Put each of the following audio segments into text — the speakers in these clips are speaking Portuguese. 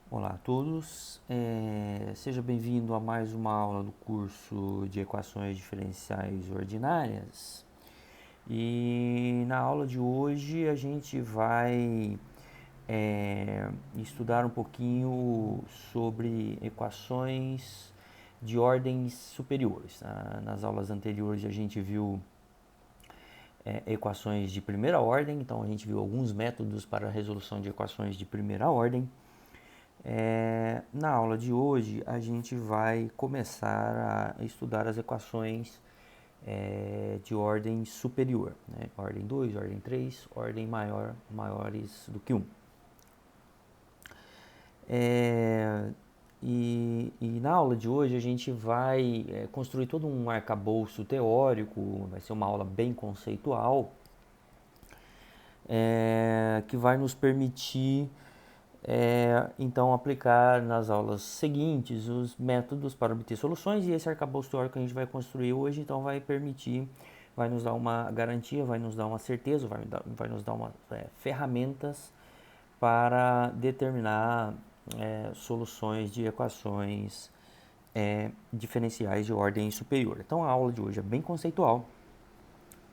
Olá a todos, seja bem-vindo a mais uma aula do curso de Equações Diferenciais Ordinárias. E na aula de hoje a gente vai estudar um pouquinho sobre equações de ordens superiores. Nas aulas anteriores a gente viu equações de primeira ordem, então a gente viu alguns métodos para a resolução de equações de primeira ordem. Na aula de hoje, a gente vai começar a estudar as equações de ordem superior, né? Ordem 2, ordem 3, ordem maior, maiores do que 1. E na aula de hoje a gente vai construir todo um arcabouço teórico, vai ser uma aula bem conceitual, que vai nos permitir então aplicar nas aulas seguintes os métodos para obter soluções, e esse arcabouço teórico que a gente vai construir hoje então vai permitir, vai nos dar uma garantia, vai nos dar uma certeza, vai nos dar ferramentas para determinar soluções de equações diferenciais de ordem superior. Então a aula de hoje é bem conceitual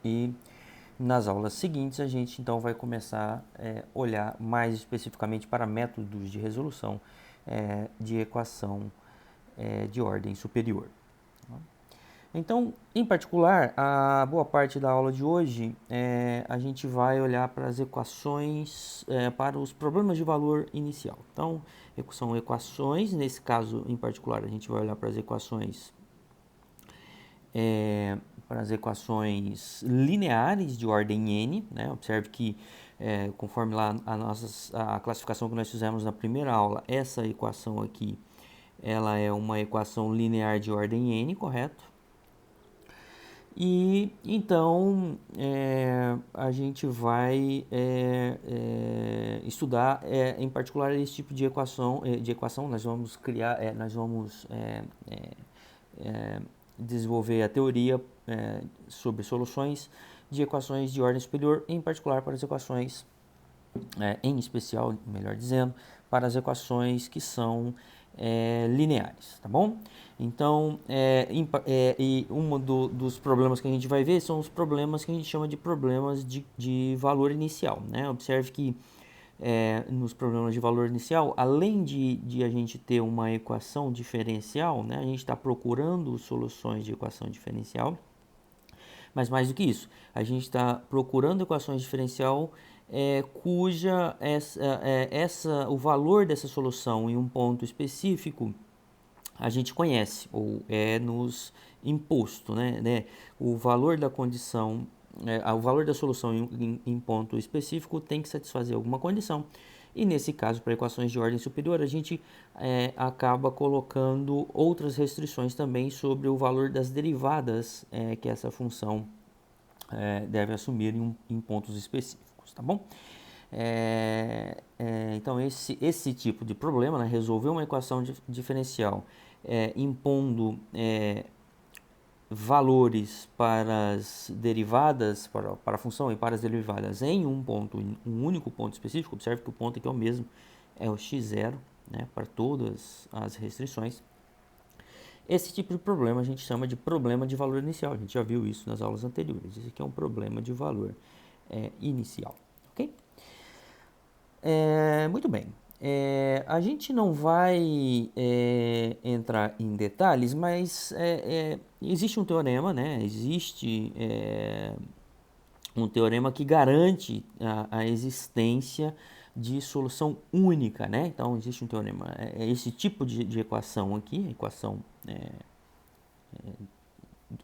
e nas aulas seguintes a gente então vai começar a olhar mais especificamente para métodos de resolução de equação de ordem superior. Então, em particular, a boa parte da aula de hoje a gente vai olhar para as equações, para os problemas de valor inicial. Então, são equações, nesse caso em particular a gente vai olhar para as equações lineares de ordem n, né? Observe que conforme lá a classificação que nós fizemos na primeira aula, essa equação aqui ela é uma equação linear de ordem n, correto? E então a gente vai estudar em particular esse tipo de equação. Nós vamos criar, desenvolver a teoria sobre soluções de equações de ordem superior, em particular para as equações, em especial, melhor dizendo, para as equações que são lineares, tá bom? Então, dos problemas que a gente vai ver são os problemas que a gente chama de problemas de valor inicial, né? Observe que nos problemas de valor inicial, além de a gente ter uma equação diferencial, né, a gente está procurando soluções de equação diferencial, mas mais do que isso, a gente está procurando equações diferencial cuja o valor dessa solução em um ponto específico a gente conhece ou é nos imposto, né? O valor da condição, o valor da solução em ponto específico tem que satisfazer alguma condição. E nesse caso, para equações de ordem superior, a gente acaba colocando outras restrições também sobre o valor das derivadas que essa função deve assumir em pontos específicos, tá bom? Então, esse tipo de problema, né, resolver uma equação diferencial impondo valores para as derivadas, para a função e para as derivadas em um único ponto específico. Observe que o ponto aqui é o mesmo, é o x0, né, para todas as restrições. Esse tipo de problema a gente chama de problema de valor inicial. A gente já viu isso nas aulas anteriores. Esse aqui é um problema de valor inicial, ok? Muito bem. A gente não vai entrar em detalhes, mas existe um teorema, né? Existe um teorema que garante a existência de solução única, né? Então existe um teorema, esse tipo de equação aqui, a equação,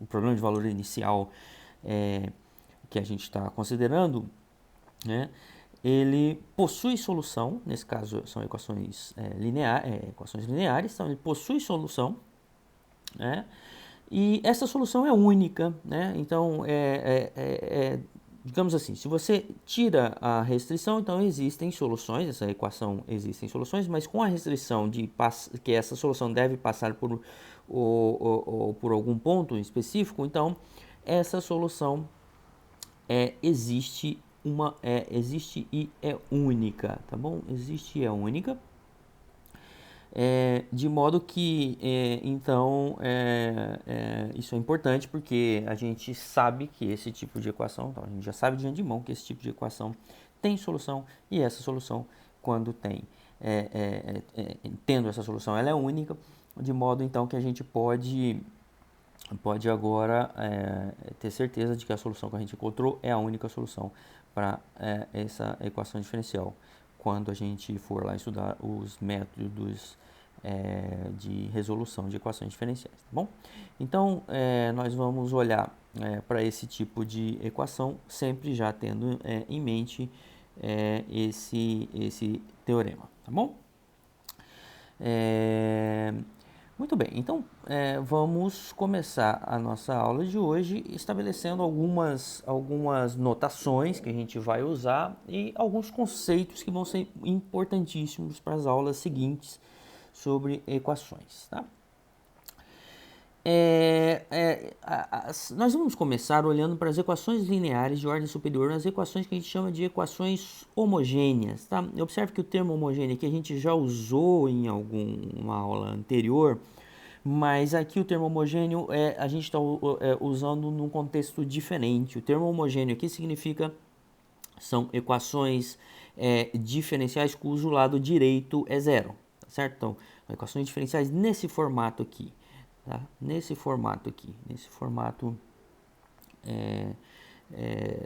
o problema de valor inicial que a gente está considerando, né? Ele possui solução, nesse caso são equações lineares, então ele possui solução, né? E essa solução é única, né? Então, digamos assim, se você tira a restrição, então existem soluções, essa equação existem soluções, mas com a restrição de que essa solução deve passar por algum ponto específico, então essa solução existe e é única, tá bom? Existe e é única. De modo que, então, isso é importante porque a gente sabe que esse tipo de equação, então a gente já sabe de antemão que esse tipo de equação tem solução, e essa solução, quando tendo essa solução, ela é única, de modo então que a gente pode agora ter certeza de que a solução que a gente encontrou é a única solução para essa equação diferencial, quando a gente for lá estudar os métodos de resolução de equações diferenciais, tá bom? Então, nós vamos olhar para esse tipo de equação, sempre já tendo em mente esse teorema, tá bom? Muito bem, então vamos começar a nossa aula de hoje estabelecendo algumas notações que a gente vai usar e alguns conceitos que vão ser importantíssimos para as aulas seguintes sobre equações, tá? Nós vamos começar olhando para as equações lineares de ordem superior, as equações que a gente chama de equações homogêneas, tá? Observe que o termo homogêneo aqui a gente já usou em alguma aula anterior, mas aqui o termo homogêneo a gente está usando num contexto diferente. O termo homogêneo aqui são equações diferenciais cujo lado direito é zero, tá certo? Então, equações diferenciais nesse formato aqui. Tá? Nesse formato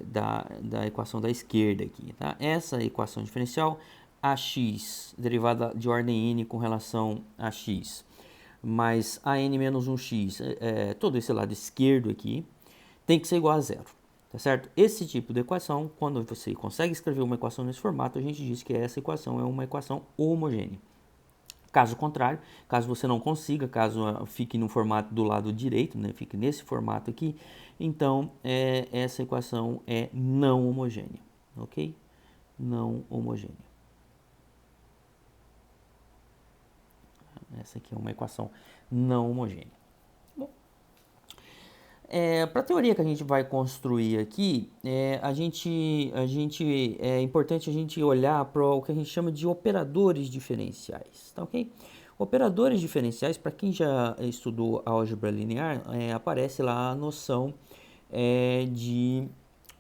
da equação da esquerda aqui, tá? Essa equação diferencial, ax, derivada de ordem n com relação a x, mais a n menos 1x, todo esse lado esquerdo aqui, tem que ser igual a zero, tá certo? Esse tipo de equação, quando você consegue escrever uma equação nesse formato, a gente diz que essa equação é uma equação homogênea. Caso contrário, caso você não consiga, caso fique no formato do lado direito, né, fique nesse formato aqui, então essa equação é não homogênea, ok? Não homogênea. Essa aqui é uma equação não homogênea. Bom, para a teoria que a gente vai construir aqui, é importante a gente olhar para o que a gente chama de operadores diferenciais, tá ok? Operadores diferenciais, para quem já estudou álgebra linear, aparece lá a noção de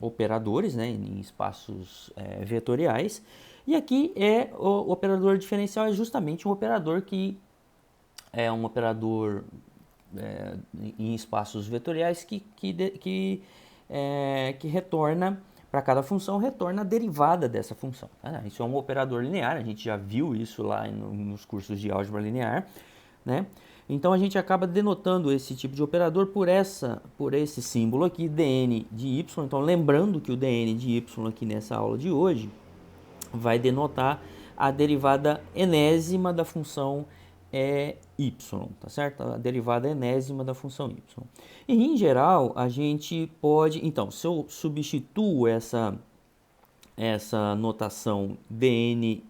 operadores, né, em espaços vetoriais, e aqui o operador diferencial é justamente um operador que é um operador em espaços vetoriais que retorna, para cada função, retorna a derivada dessa função. Tá? Isso é um operador linear, a gente já viu isso lá nos cursos de álgebra linear, né? Então a gente acaba denotando esse tipo de operador por esse símbolo aqui, dn de y. Então lembrando que o dn de y aqui nessa aula de hoje vai denotar a derivada enésima da função y, tá certo? A derivada enésima da função y. E em geral, a gente pode, então, se eu substituo essa notação dny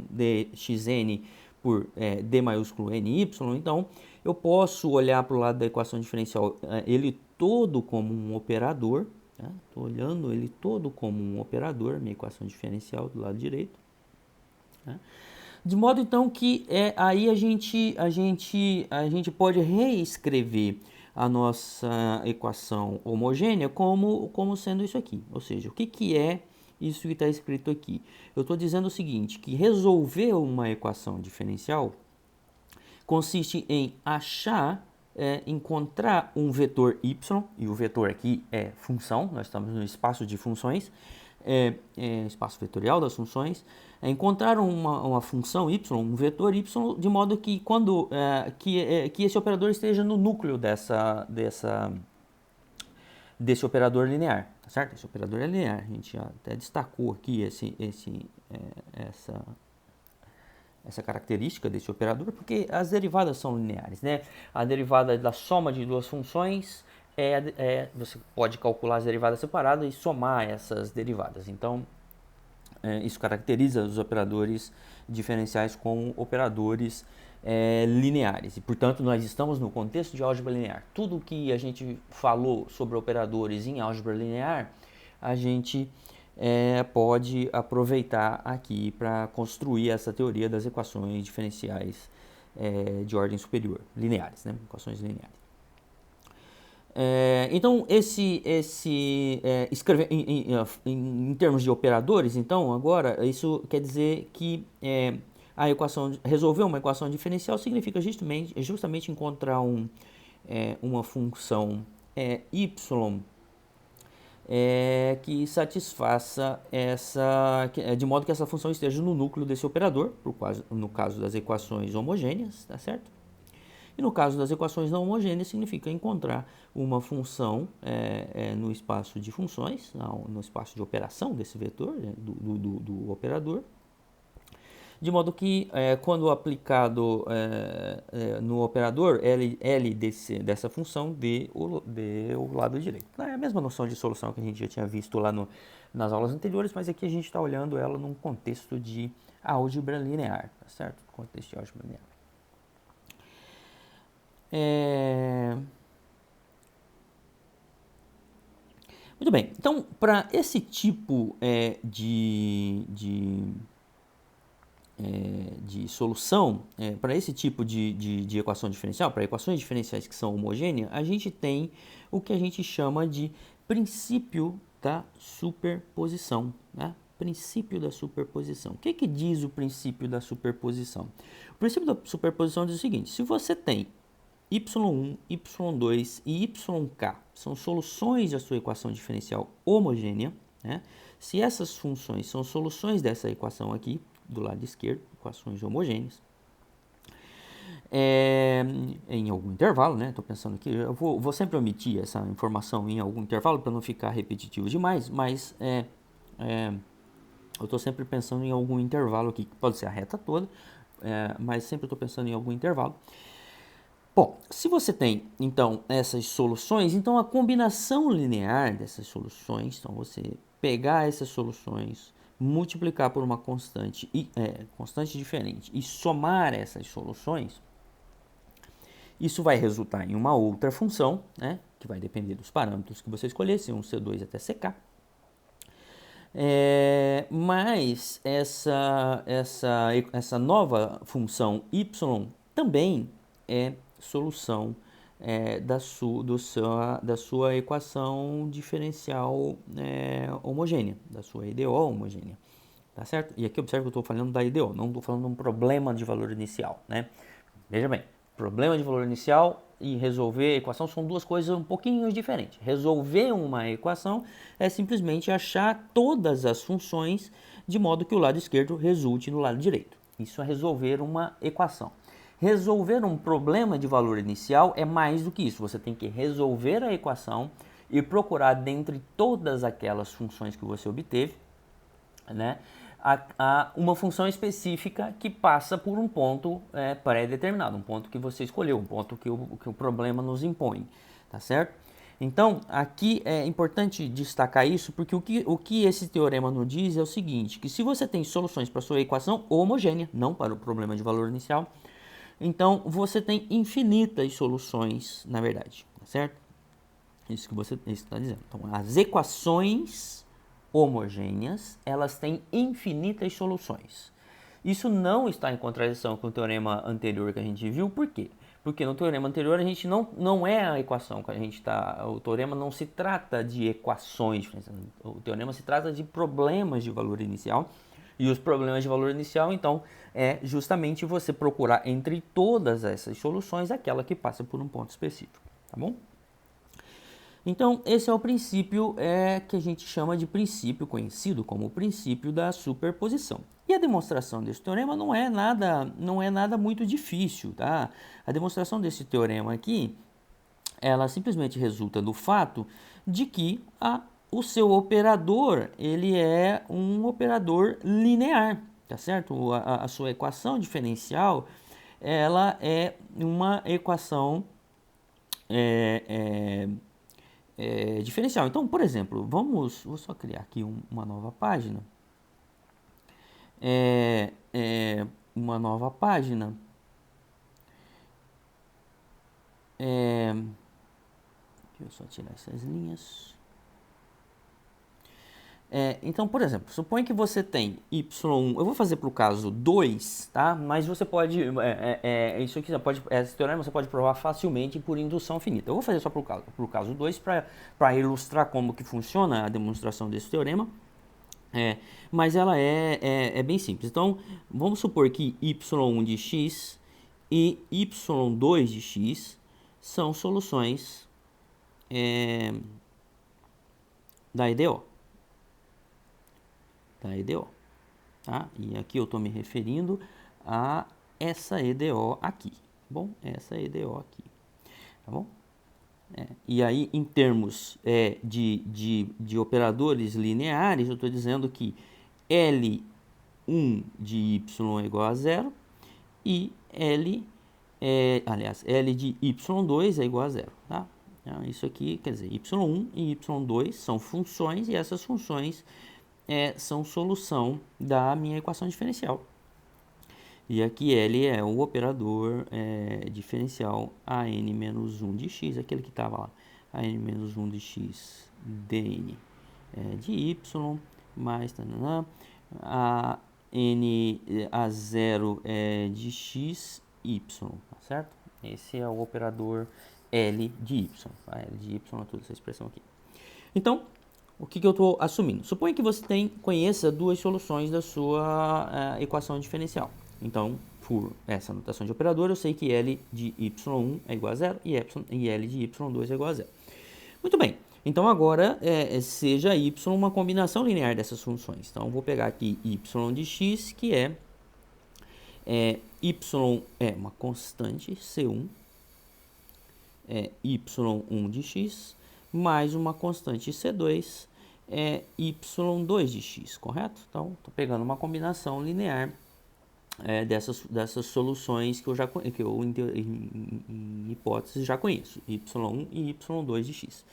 de xn por d maiúsculo ny, então eu posso olhar para o lado da equação diferencial ele todo como um operador, estou olhando ele todo como um operador, minha equação diferencial do lado direito, tá? De modo então que aí a gente pode reescrever a nossa equação homogênea como sendo isso aqui. Ou seja, o que é isso que está escrito aqui? Eu estou dizendo o seguinte, que resolver uma equação diferencial consiste em encontrar um vetor y, e o vetor aqui é função, nós estamos no espaço de funções, espaço vetorial das funções, encontrar uma função y, um vetor y, de modo que que esse operador esteja no núcleo desse operador linear, tá certo? Esse operador é linear, a gente já até destacou aqui essa característica desse operador, porque as derivadas são lineares, né? A derivada da soma de duas funções você pode calcular as derivadas separadas e somar essas derivadas. Então, isso caracteriza os operadores diferenciais como operadores lineares. E, portanto, nós estamos no contexto de álgebra linear. Tudo que a gente falou sobre operadores em álgebra linear, a gente pode aproveitar aqui para construir essa teoria das equações diferenciais de ordem superior, lineares, né? Equações lineares. Então, escrever em termos de operadores, então, agora, isso quer dizer que resolver uma equação diferencial significa justamente encontrar uma função y que satisfaça de modo que essa função esteja no núcleo desse operador, no caso das equações homogêneas, tá certo? E no caso das equações não homogêneas, significa encontrar uma função no espaço de funções, no espaço de operação desse vetor, do operador, de modo que, quando aplicado no operador, L dessa função dê o lado direito. É a mesma noção de solução que a gente já tinha visto lá nas aulas anteriores, mas aqui a gente está olhando ela num contexto de álgebra linear, tá certo? Contexto de álgebra linear. Muito bem, então para esse tipo de solução, para esse tipo de equação diferencial, para equações diferenciais que são homogêneas, a gente tem o que a gente chama de princípio da superposição, né? Princípio da superposição. O que diz o princípio da superposição? O princípio da superposição diz o seguinte: se você tem y1, y2 e yk são soluções da sua equação diferencial homogênea, né? Se essas funções são soluções dessa equação aqui, do lado esquerdo, equações homogêneas, em algum intervalo, né? Estou pensando aqui, eu vou sempre omitir essa informação em algum intervalo para não ficar repetitivo demais, mas eu estou sempre pensando em algum intervalo aqui, que pode ser a reta toda, mas sempre estou pensando em algum intervalo. Bom, se você tem, então, essas soluções, então a combinação linear dessas soluções, então você pegar essas soluções, multiplicar por uma constante diferente e somar essas soluções, isso vai resultar em uma outra função, né, que vai depender dos parâmetros que você escolher, C1, C2 até CK. Mas essa nova função y também é solução da sua equação diferencial homogênea, da sua EDO homogênea, tá certo? E aqui observe que eu estou falando da EDO, não estou falando de um problema de valor inicial, né? Veja bem, problema de valor inicial e resolver a equação são duas coisas um pouquinho diferentes. Resolver uma equação é simplesmente achar todas as funções de modo que o lado esquerdo resulte no lado direito. Isso é resolver uma equação. Resolver um problema de valor inicial é mais do que isso. Você tem que resolver a equação e procurar dentre todas aquelas funções que você obteve, né, uma função específica que passa por um ponto pré-determinado, um ponto que você escolheu, um ponto que o problema nos impõe, tá certo? Então, aqui é importante destacar isso, porque o que esse teorema nos diz é o seguinte, que se você tem soluções para a sua equação homogênea, não para o problema de valor inicial, então você tem infinitas soluções, na verdade, tá certo? Isso que você está dizendo. Então, as equações homogêneas, elas têm infinitas soluções. Isso não está em contradição com o teorema anterior que a gente viu, por quê? Porque no teorema anterior a gente não é a equação que a gente está. O teorema não se trata de equações, o teorema se trata de problemas de valor inicial. E os problemas de valor inicial, então, é justamente você procurar entre todas essas soluções aquela que passa por um ponto específico, tá bom? Então, esse é o princípio que a gente chama de princípio, conhecido como o princípio da superposição. E a demonstração desse teorema não é nada muito difícil, tá? A demonstração desse teorema aqui, ela simplesmente resulta do fato de que o seu operador, ele é um operador linear, tá certo? A sua equação diferencial, ela é uma equação diferencial. Então, por exemplo, vou só criar aqui uma nova página. Uma nova página. Deixa eu só tirar essas linhas. Então, por exemplo, suponha que você tem y1, eu vou fazer para o caso 2, tá? Mas você pode, isso aqui esse teorema você pode provar facilmente por indução finita. Eu vou fazer só para o caso 2 para ilustrar como que funciona a demonstração desse teorema. Mas ela é bem simples. Então, vamos supor que y1 de x e y2 de x são soluções da EDO. Tá? E aqui eu estou me referindo a essa EDO aqui, tá bom? Essa EDO aqui, tá bom? E aí, em termos de operadores lineares, eu estou dizendo que L1 de y é igual a zero e L de y2 é igual a zero, tá? Então, isso aqui, quer dizer, y1 e y2 são funções e essas funções são solução da minha equação diferencial. E aqui L é o operador diferencial AN-1 de x, aquele que estava lá, AN-1 de x dN de y, mais a N a 0 de x, y, tá certo? Esse é o operador L de y, tá? L de y é toda essa expressão aqui. Então, o que eu estou assumindo? Suponha que você conheça duas soluções da sua equação diferencial. Então, por essa notação de operador, eu sei que L de y1 é igual a zero e L de y2 é igual a zero. Muito bem. Então, agora, seja y uma combinação linear dessas funções. Então, vou pegar aqui y de x, que y é uma constante, C1, y1 de x, mais uma constante C2, y2 de x, correto? Então, estou pegando uma combinação linear dessas soluções que eu em hipótese já conheço, y1 e y2 de x.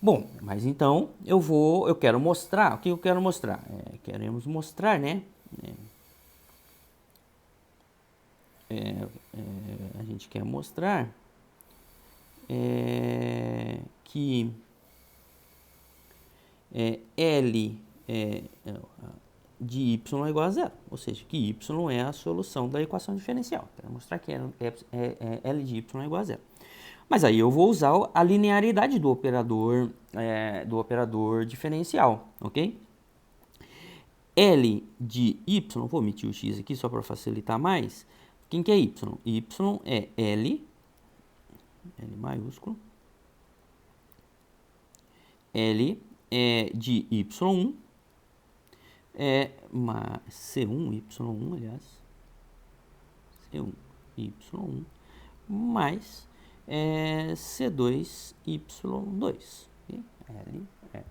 Bom, mas então eu quero mostrar, o que eu quero mostrar? Queremos mostrar, né? A gente quer mostrar que L de y é igual a zero, ou seja, que y é a solução da equação diferencial. Quero mostrar que L de y é igual a zero. Mas aí eu vou usar a linearidade do operador diferencial, ok? L de y, vou omitir o x aqui só para facilitar mais. Quem que é y? Y é L maiúsculo, L de y1, C1, y1, aliás, C1, y1, mais C2, y2. Okay?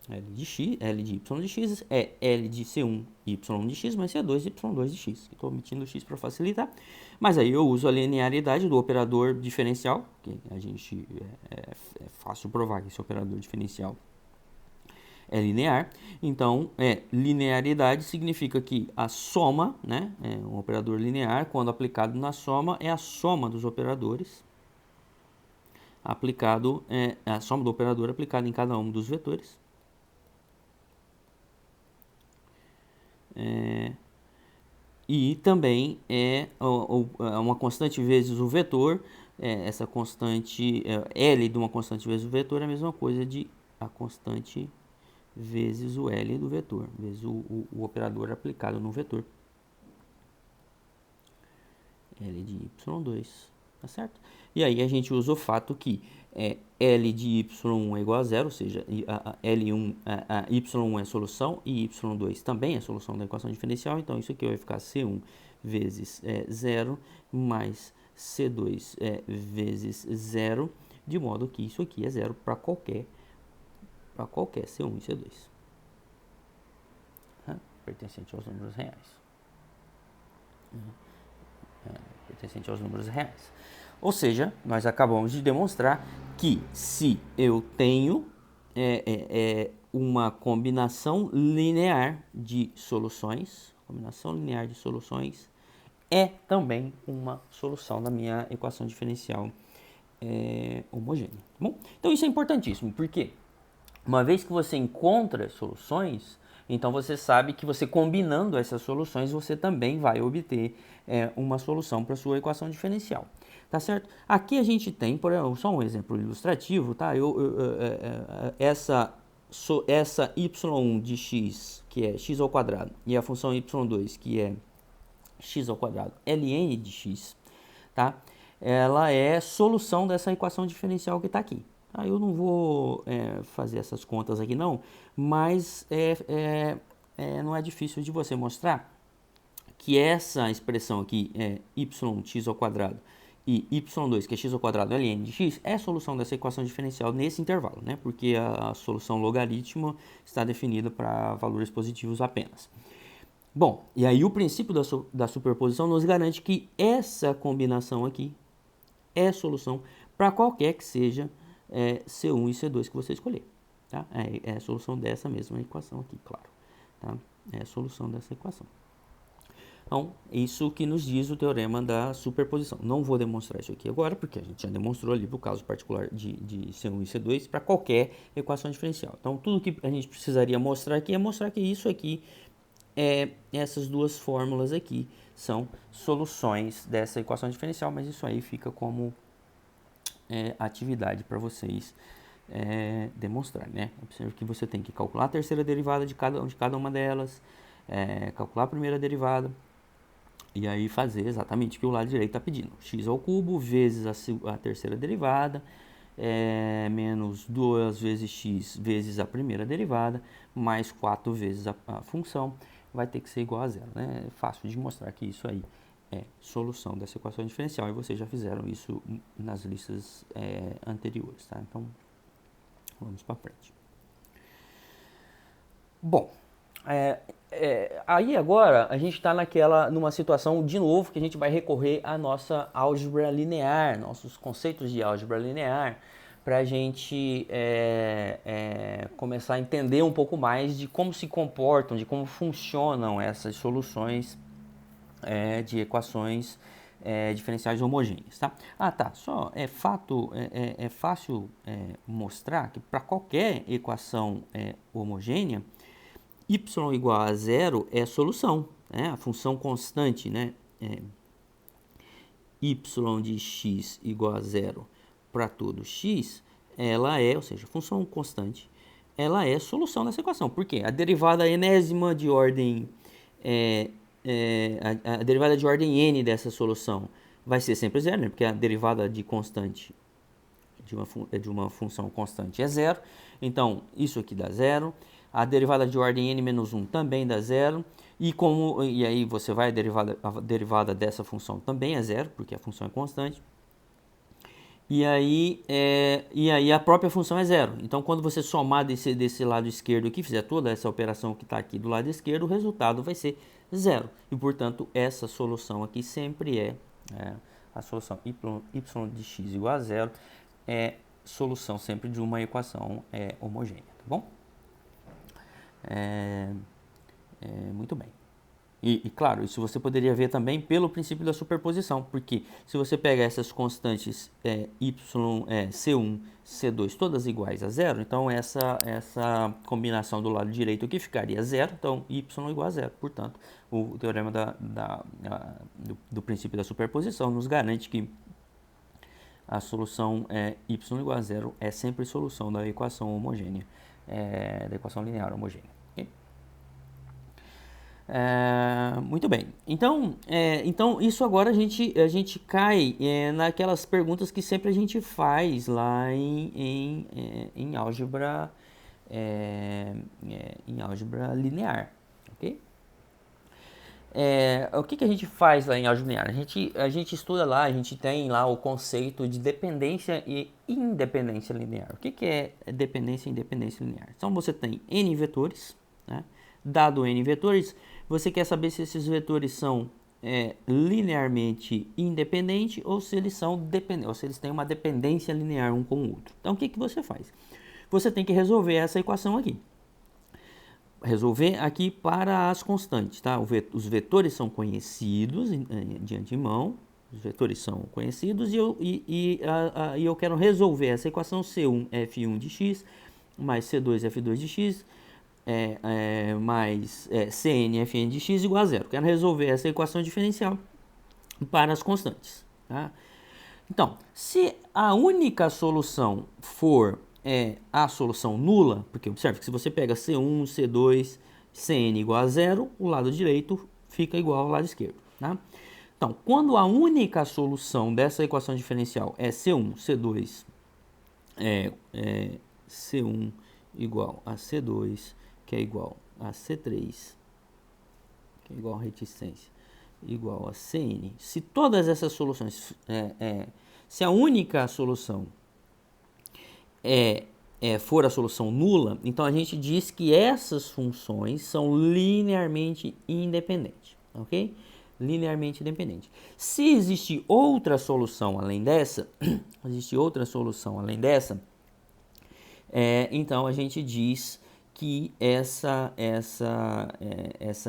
L de x, L de y de x é L de C1, y de x, mais C2, y2 de x. Estou omitindo o x para facilitar. Mas aí eu uso a linearidade do operador diferencial, que a gente é fácil provar que esse operador diferencial é linear. Então, linearidade significa que a soma, né, um operador linear, quando aplicado na soma, é a soma dos operadores a soma do operador aplicado em cada um dos vetores. E também uma constante vezes o vetor, essa constante L de uma constante vezes o vetor é a mesma coisa de a constante vezes o L do vetor, vezes o operador aplicado no vetor. L de y2, tá certo? E aí a gente usa o fato que L de y1 é igual a zero, ou seja, L1, y1 é solução e y2 também é solução da equação diferencial, então isso aqui vai ficar C1 vezes 0 mais C2 vezes 0, de modo que isso aqui é zero para qualquer C1 e C2. Pertencente aos números reais. Pertencente aos números reais. Ou seja, nós acabamos de demonstrar que se eu tenho uma combinação linear de soluções, é também uma solução da minha equação diferencial homogênea. Tá bom? Então isso é importantíssimo, por quê? Uma vez que você encontra soluções, então você sabe que você combinando essas soluções, você também vai obter uma solução para a sua equação diferencial. Tá certo? Aqui a gente tem, por exemplo, só um exemplo ilustrativo, tá? Essa y1 de x, que é x ao quadrado, e a função y2, que é x ao quadrado, ln de x, tá? Ela é solução dessa equação diferencial que está aqui. Tá? Eu não vou fazer essas contas aqui não, mas não é difícil de você mostrar que essa expressão aqui é yx ao quadrado e y2, que é x ao quadrado ln de x, é a solução dessa equação diferencial nesse intervalo, né? Porque a solução logaritmo está definida para valores positivos apenas. Bom, e aí o princípio da superposição nos garante que essa combinação aqui é solução para qualquer que seja C1 e C2 que você escolher. Tá? É a solução dessa mesma equação aqui, claro. Tá? É a solução dessa equação. Então, isso que nos diz o teorema da superposição. Não vou demonstrar isso aqui agora, porque a gente já demonstrou ali para o caso particular de C1 e C2 para qualquer equação diferencial. Então, tudo que a gente precisaria mostrar aqui é mostrar que isso aqui, essas duas fórmulas aqui, são soluções dessa equação diferencial, mas isso aí fica como atividade para vocês demonstrar, né? Observe que você tem que calcular a terceira derivada de cada uma delas, calcular a primeira derivada, e aí fazer exatamente o que o lado direito está pedindo. X ao cubo vezes a terceira derivada, menos 2 vezes x vezes a primeira derivada, mais 4 vezes a função, vai ter que ser igual a zero, né? É fácil de mostrar que isso aí é solução dessa equação diferencial, e vocês já fizeram isso nas listas anteriores, tá? Então, vamos para frente. Bom, aí agora a gente está numa situação de novo que a gente vai recorrer à nossa álgebra linear, nossos conceitos de álgebra linear, para a gente começar a entender um pouco mais de como se comportam, de como funcionam essas soluções de equações diferenciais homogêneas, tá? Só é fácil mostrar que para qualquer equação homogênea, y igual a zero é solução, né? A função constante, né? Y de x igual a zero para todo x, ela ou seja, a função constante, ela é solução dessa equação. Por quê? A derivada enésima de ordem, a derivada de ordem n dessa solução vai ser sempre zero, né? Porque a derivada de constante de uma função constante é zero, então isso aqui dá zero. A derivada de ordem n menos 1 também dá zero. E aí você vai, a derivada dessa função também é zero, porque a função é constante. E aí a própria função é zero. Então, quando você somar desse lado esquerdo aqui, fizer toda essa operação que está aqui do lado esquerdo, o resultado vai ser zero. E, portanto, essa solução aqui sempre a solução y de x igual a zero, é solução sempre de uma equação homogênea, tá bom? Muito bem. E claro, isso você poderia ver também pelo princípio da superposição, porque se você pega essas constantes C1, C2, todas iguais a zero, então essa combinação do lado direito aqui ficaria zero, então y igual a zero. Portanto, o teorema do princípio da superposição nos garante que a solução y igual a zero é sempre solução da equação homogênea, da equação linear homogênea. Muito bem, então isso agora a gente cai naquelas perguntas que sempre a gente faz lá em álgebra linear, ok? O que a gente faz lá em álgebra linear? A gente estuda lá, a gente tem lá o conceito de dependência e independência linear. O que é dependência e independência linear? Então você tem n vetores, né? Dado n vetores, você quer saber se esses vetores são linearmente independentes ou se eles são dependentes, ou se eles têm uma dependência linear um com o outro. Então, o que você faz? Você tem que resolver essa equação aqui. Resolver aqui para as constantes, tá? Os vetores são conhecidos de antemão, os vetores são conhecidos e eu quero resolver essa equação C1 F1 de x mais C2F2 de x mais CNFN de x igual a zero. Quero resolver essa equação diferencial para as constantes. Tá? Então, se a única solução for a solução nula, porque observe que se você pega C1, C2, Cn igual a zero, o lado direito fica igual ao lado esquerdo. Tá? Então, quando a única solução dessa equação diferencial é C1, C2, C1 igual a C2, que é igual a C3, que é igual a reticência, igual a Cn, se todas essas soluções, se a única solução for a solução nula, então a gente diz que essas funções são linearmente independentes, ok? Linearmente independente. Se existe outra solução além dessa, então a gente diz que essa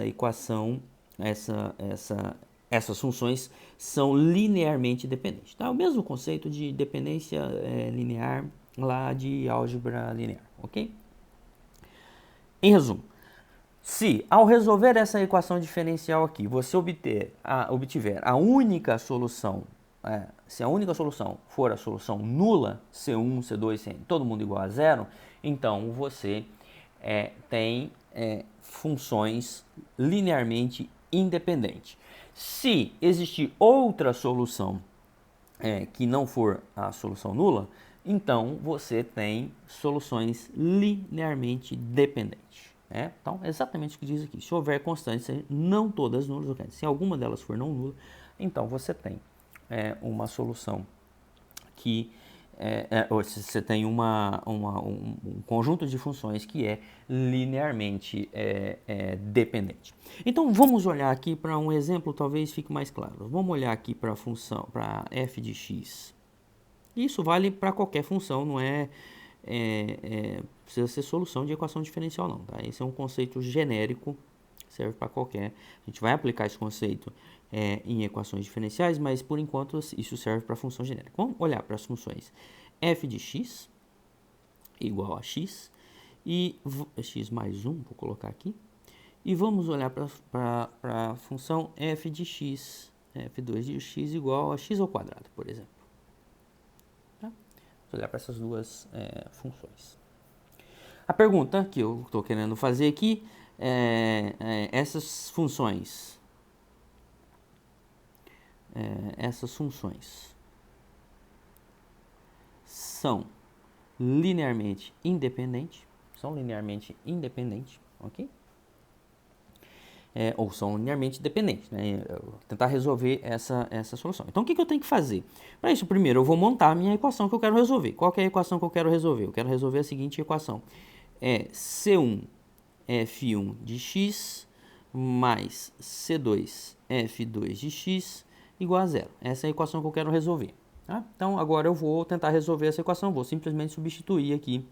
equação, essas funções são linearmente dependentes. Tá? O mesmo conceito de dependência linear lá de álgebra linear, ok? Em resumo, se ao resolver essa equação diferencial aqui, você obtiver a única solução, se a única solução for a solução nula, C1, C2, Cn, todo mundo igual a zero, então você tem funções linearmente independentes. Se existir outra solução que não for a solução nula, então você tem soluções linearmente dependentes. Então, é exatamente o que diz aqui. Se houver constantes, não todas nulas, se alguma delas for não nula, então você tem uma solução que ou você tem um conjunto de funções que é linearmente dependente. Então vamos olhar aqui para um exemplo, talvez fique mais claro. Vamos olhar aqui para a função, para f de x. Isso vale para qualquer função, não precisa ser solução de equação diferencial não, tá? Esse é um conceito genérico, serve para qualquer. A gente vai aplicar esse conceito em equações diferenciais, mas por enquanto isso serve para função genérica. Vamos olhar para as funções f de x igual a x e x mais 1, vou colocar aqui, e vamos olhar para a função f de x, f2 de x igual a x ao quadrado, por exemplo. Tá? Vamos olhar para essas duas funções. A pergunta que eu estou querendo fazer aqui essas funções são linearmente independentes, ok? Ou são linearmente dependentes, né? Tentar resolver essa solução. Então, o que eu tenho que fazer? Para isso, primeiro, eu vou montar a minha equação que eu quero resolver. Qual que é a equação que eu quero resolver? Eu quero resolver a seguinte equação. C1 f1 de x mais C2 f2 de x igual a zero. Essa é a equação que eu quero resolver. Tá? Então, agora eu vou tentar resolver essa equação. Vou simplesmente substituir aqui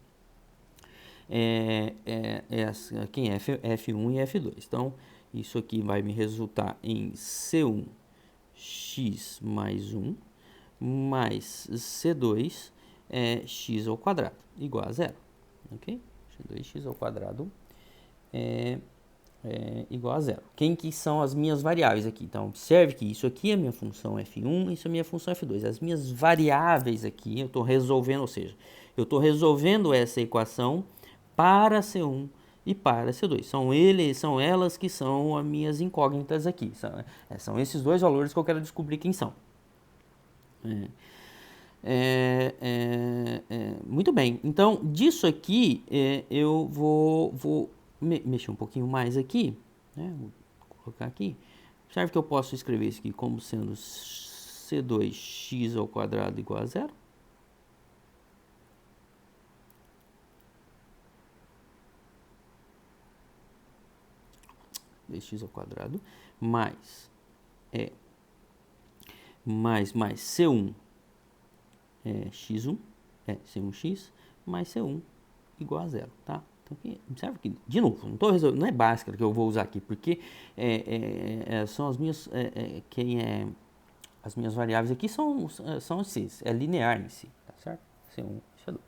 quem é f1 e f2. Então, isso aqui vai me resultar em C1 x mais 1 mais C2 x ao quadrado igual a zero. Ok? 2x ao quadrado igual a zero. Quem que são as minhas variáveis aqui? Então, observe que isso aqui é minha função f1, isso é minha função f2. As minhas variáveis aqui, eu estou resolvendo, ou seja, eu estou resolvendo essa equação para C1 e para C2. São elas que são as minhas incógnitas aqui. São esses dois valores que eu quero descobrir quem são. Muito bem, então disso aqui eu vou mexer um pouquinho mais aqui, né? Vou colocar aqui. Observe que eu posso escrever isso aqui como sendo C2x ao quadrado igual a zero. X ao quadrado mais mais C1 x1 C1x mais C1 igual a zero, tá? Então, observe que, de novo, não é Bhaskara que eu vou usar aqui, porque são as minhas, as minhas variáveis aqui são esses, é linear em si, tá certo? C1 e C2.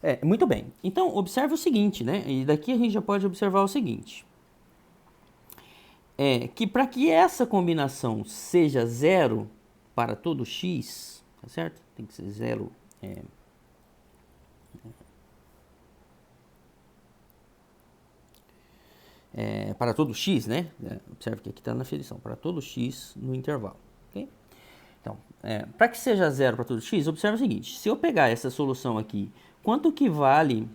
é, muito bem. Então, observe o seguinte, né? E daqui a gente já pode observar o seguinte. Que para que essa combinação seja zero para todo x, tá certo? Tem que ser zero. Para todo x, né? Observe que aqui está na definição, para todo x no intervalo. Okay? Então, para que seja zero para todo x, observe o seguinte: se eu pegar essa solução aqui, quanto que vale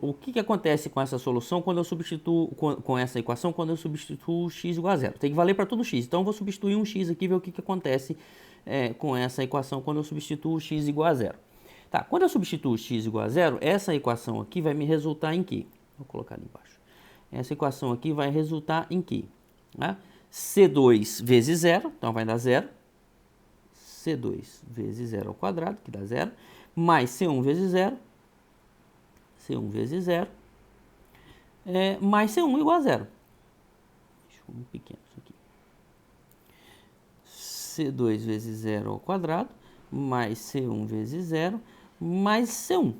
o que acontece com essa solução quando eu substituo com essa equação quando eu substituo x igual a zero? Tem que valer para todo x. Então eu vou substituir um x aqui e ver o que acontece com essa equação quando eu substituo x igual a zero. Tá, quando eu substituo x igual a zero, essa equação aqui vai me resultar em quê? Vou colocar ali embaixo. Essa equação aqui vai resultar em quê? Tá? C2 vezes zero, então vai dar zero. C2 vezes zero ao quadrado, que dá zero, mais C1 vezes zero, C1 vezes zero, mais C1 igual a zero. Deixa eu pequeno isso aqui. C2 vezes zero ao quadrado, mais C1 vezes zero, mais C1.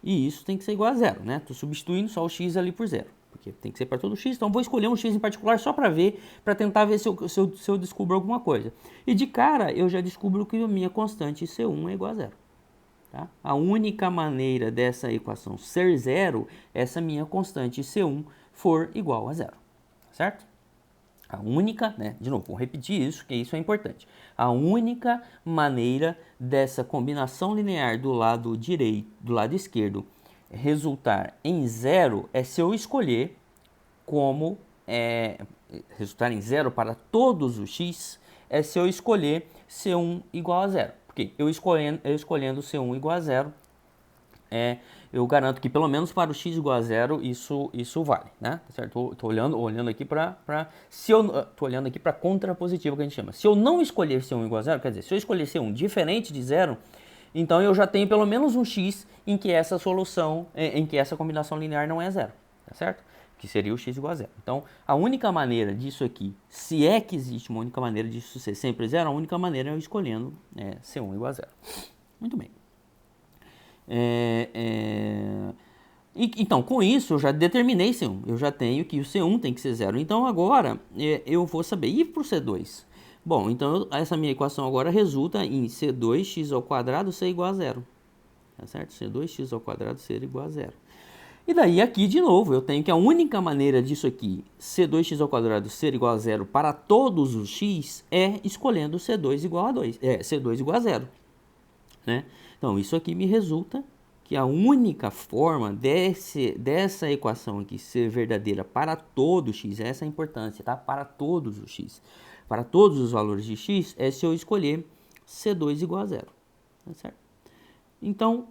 E isso tem que ser igual a zero, né? Estou substituindo só o x ali por zero, porque tem que ser para todo x, então vou escolher um x em particular só para ver, para tentar ver se eu descubro alguma coisa. E de cara, eu já descubro que a minha constante C1 é igual a zero. Tá? A única maneira dessa equação ser zero é essa minha constante C1 for igual a zero, certo? A única, né? De novo, vou repetir isso, que isso é importante. A única maneira dessa combinação linear do lado direito, do lado esquerdo, resultar em zero é se eu escolher como resultar em zero para todos os x, é se eu escolher C1 igual a zero. Porque eu escolhendo C1 igual a zero, eu garanto que pelo menos para o x igual a zero isso vale, né? Certo? Tô olhando aqui para a contrapositiva que a gente chama. Se eu não escolher C1 igual a zero, quer dizer, se eu escolher C1 diferente de zero, então eu já tenho pelo menos um x em que essa solução, em que essa combinação linear não é zero, tá certo? Que seria o x igual a zero. Então, a única maneira disso aqui, se é que existe uma única maneira disso ser sempre zero, a única maneira é eu escolhendo C1 igual a zero. Muito bem. Então, com isso, eu já determinei C1. Eu já tenho que o C1 tem que ser zero. Então, agora, eu vou saber ir para o C2. Bom, então, essa minha equação agora resulta em C2x ao quadrado ser igual a zero. Tá certo? C2x ao quadrado ser igual a zero. E daí aqui, de novo, eu tenho que a única maneira disso aqui, C2x ao quadrado ser igual a zero para todos os x, é escolhendo C2 igual a 2, C2 igual a zero. Né? Então, isso aqui me resulta que a única forma dessa equação aqui ser verdadeira para todo x, essa é a importância, tá? Para todos os x. Para todos os valores de x, é se eu escolher C2 igual a zero. Tá certo? Então,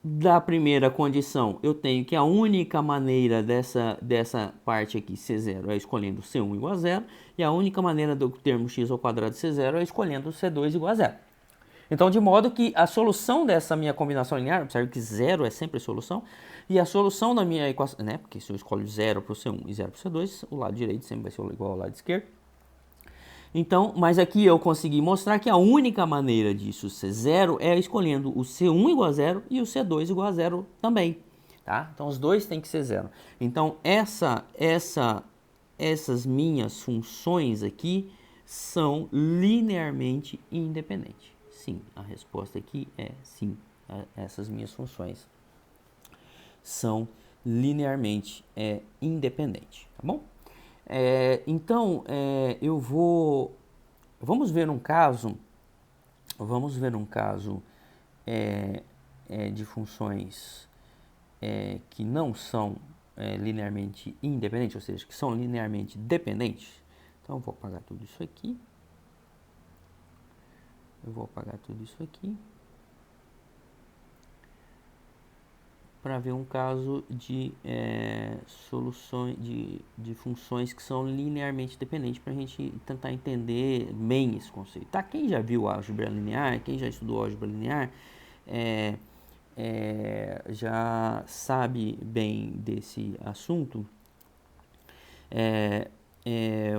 da primeira condição, eu tenho que a única maneira dessa parte aqui ser zero é escolhendo C1 igual a zero, e a única maneira do termo x ao quadrado ser zero é escolhendo C2 igual a zero. Então, de modo que a solução dessa minha combinação linear, observe que zero é sempre a solução, e a solução da minha equação, né, porque se eu escolho zero para o C1 e zero para o C2, o lado direito sempre vai ser igual ao lado esquerdo. Então, mas aqui eu consegui mostrar que a única maneira disso ser zero é escolhendo o C1 igual a zero e o C2 igual a zero também, tá? Então, os dois têm que ser zero. Então, essas minhas funções aqui são linearmente independentes. Sim, a resposta aqui é sim. Essas minhas funções são linearmente independentes, tá bom? Então, vamos ver um caso de funções que não são linearmente independentes, ou seja, que são linearmente dependentes. Então, eu vou apagar tudo isso aqui. Para ver um caso de soluções de funções que são linearmente dependentes, para a gente tentar entender bem esse conceito. Tá? Quem já viu álgebra linear, quem já estudou álgebra linear, já sabe bem desse assunto.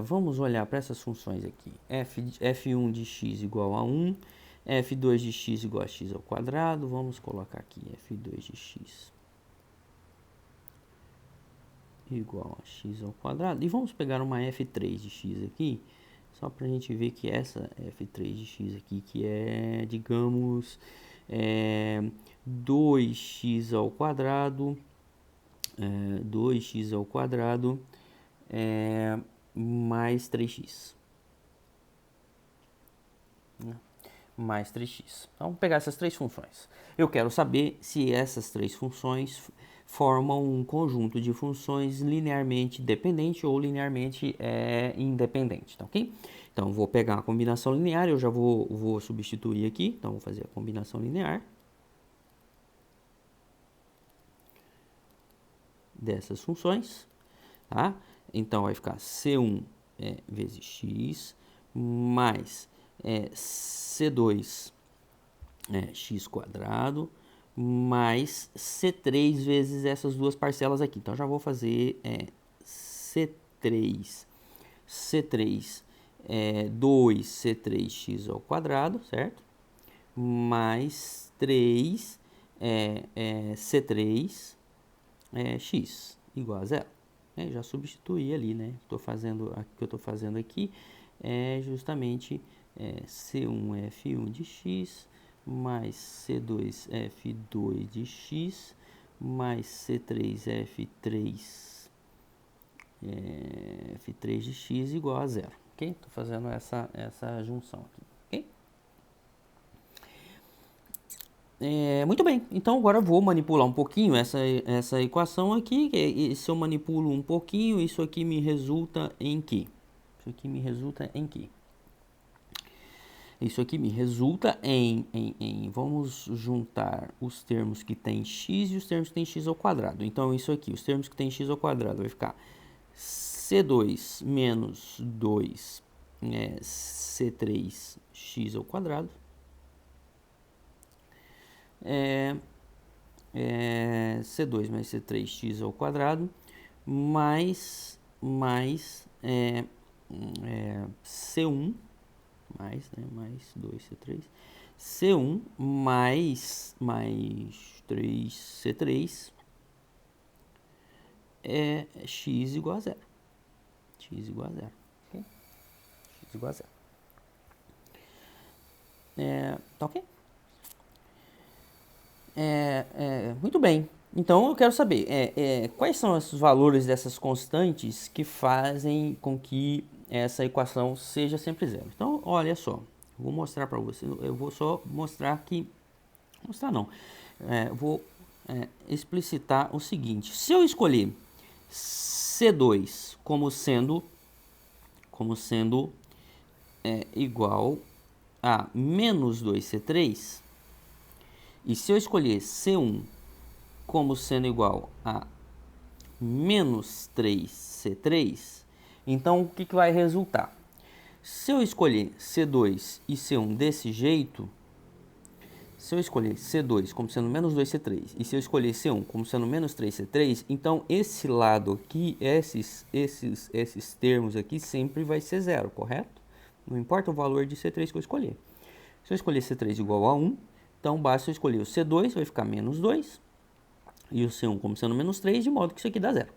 vamos olhar para essas funções aqui. F1 de x igual a 1, F2 de x igual a x ao quadrado. Vamos colocar aqui F2 de x igual a x ao quadrado. E vamos pegar uma F3 de x aqui, só para a gente ver que essa F3 de x aqui, que é, digamos, 2x ao quadrado, 2x ao quadrado mais 3x. Mais 3x. Então, vamos pegar essas três funções. Eu quero saber se essas três funções formam um conjunto de funções linearmente dependente ou linearmente independente, tá ok? Então, vou pegar a combinação linear, eu já vou substituir aqui. Então, vou fazer a combinação linear dessas funções, tá? Então, vai ficar C1 vezes x mais C2 x quadrado mais C3 vezes essas duas parcelas aqui. Então, já vou fazer C3 2C3x ao quadrado, certo? Mais 3 C3 x igual a zero. Já substituí ali, né? O que eu estou fazendo aqui é justamente C1F1 de x mais C2F2 de x mais C3F3 F3 de x igual a zero, ok? Estou fazendo essa junção aqui, ok? Muito bem, então agora eu vou manipular um pouquinho essa equação aqui. Se eu manipulo um pouquinho, isso aqui me resulta em quê? Isso aqui me resulta em quê? Isso aqui me resulta vamos juntar os termos que tem x e os termos que tem x ao quadrado. Então, isso aqui, os termos que tem x ao quadrado, vai ficar C2 menos 2 C3x ao quadrado. C2 mais C3x ao quadrado mais C1 mais 2C3 C1 mais 3C3 x igual a zero. X igual a zero. Okay? X igual a zero. Tá ok? Muito bem. Então, eu quero saber quais são os valores dessas constantes que fazem com que essa equação seja sempre zero. Então, olha só. Vou mostrar para você. Eu vou só mostrar aqui. Mostrar não. Vou explicitar o seguinte. Se eu escolher C2 como sendo igual a menos 2C3, e se eu escolher C1 como sendo igual a menos 3C3, então o que vai resultar? Se eu escolher C2 e C1 desse jeito, se eu escolher C2 como sendo menos 2C3 e se eu escolher C1 como sendo menos 3C3, então esse lado aqui, esses termos aqui sempre vai ser zero, correto? Não importa o valor de C3 que eu escolher. Se eu escolher C3 igual a 1, então basta eu escolher o C2, vai ficar menos 2, e o C1 como sendo menos 3, de modo que isso aqui dá zero.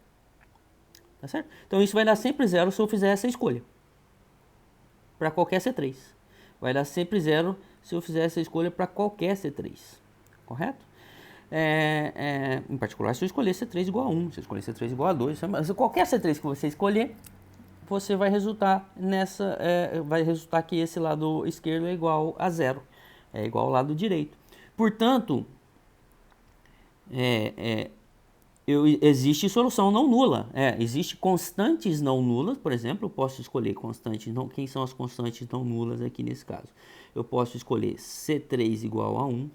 Tá certo? Então isso vai dar sempre zero se eu fizer essa escolha. Para qualquer C3. Vai dar sempre zero se eu fizer essa escolha para qualquer C3. Correto? Em particular, se eu escolher C3 igual a 1, se eu escolher C3 igual a 2, qualquer C3 que você escolher, você vai resultar vai resultar que esse lado esquerdo é igual a zero. É igual ao lado direito. Portanto, existe solução não nula. Existe constantes não nulas, por exemplo, eu posso escolher constantes não. Quem são as constantes não nulas aqui nesse caso? Eu posso escolher C3 igual a 1.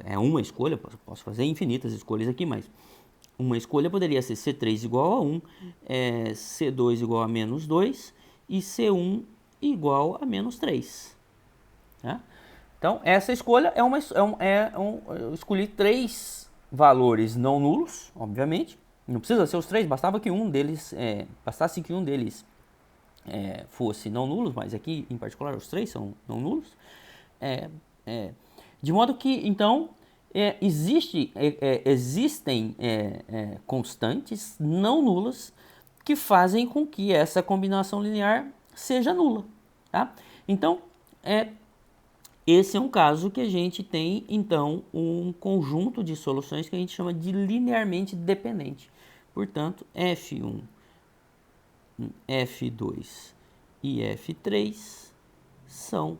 É uma escolha, posso fazer infinitas escolhas aqui, mas uma escolha poderia ser C3 igual a 1, C2 igual a menos 2 e C1 igual a menos 3. Tá? Então, essa escolha eu escolhi três valores não nulos, obviamente, Não precisa ser os três, bastasse que um deles fosse não nulos, mas aqui em particular os três são não nulos. De modo que, então, existem constantes não nulas que fazem com que essa combinação linear seja nula. Tá? Então, esse é um caso que a gente tem, então, um conjunto de soluções que a gente chama de linearmente dependente. Portanto, F1, F2 e F3 são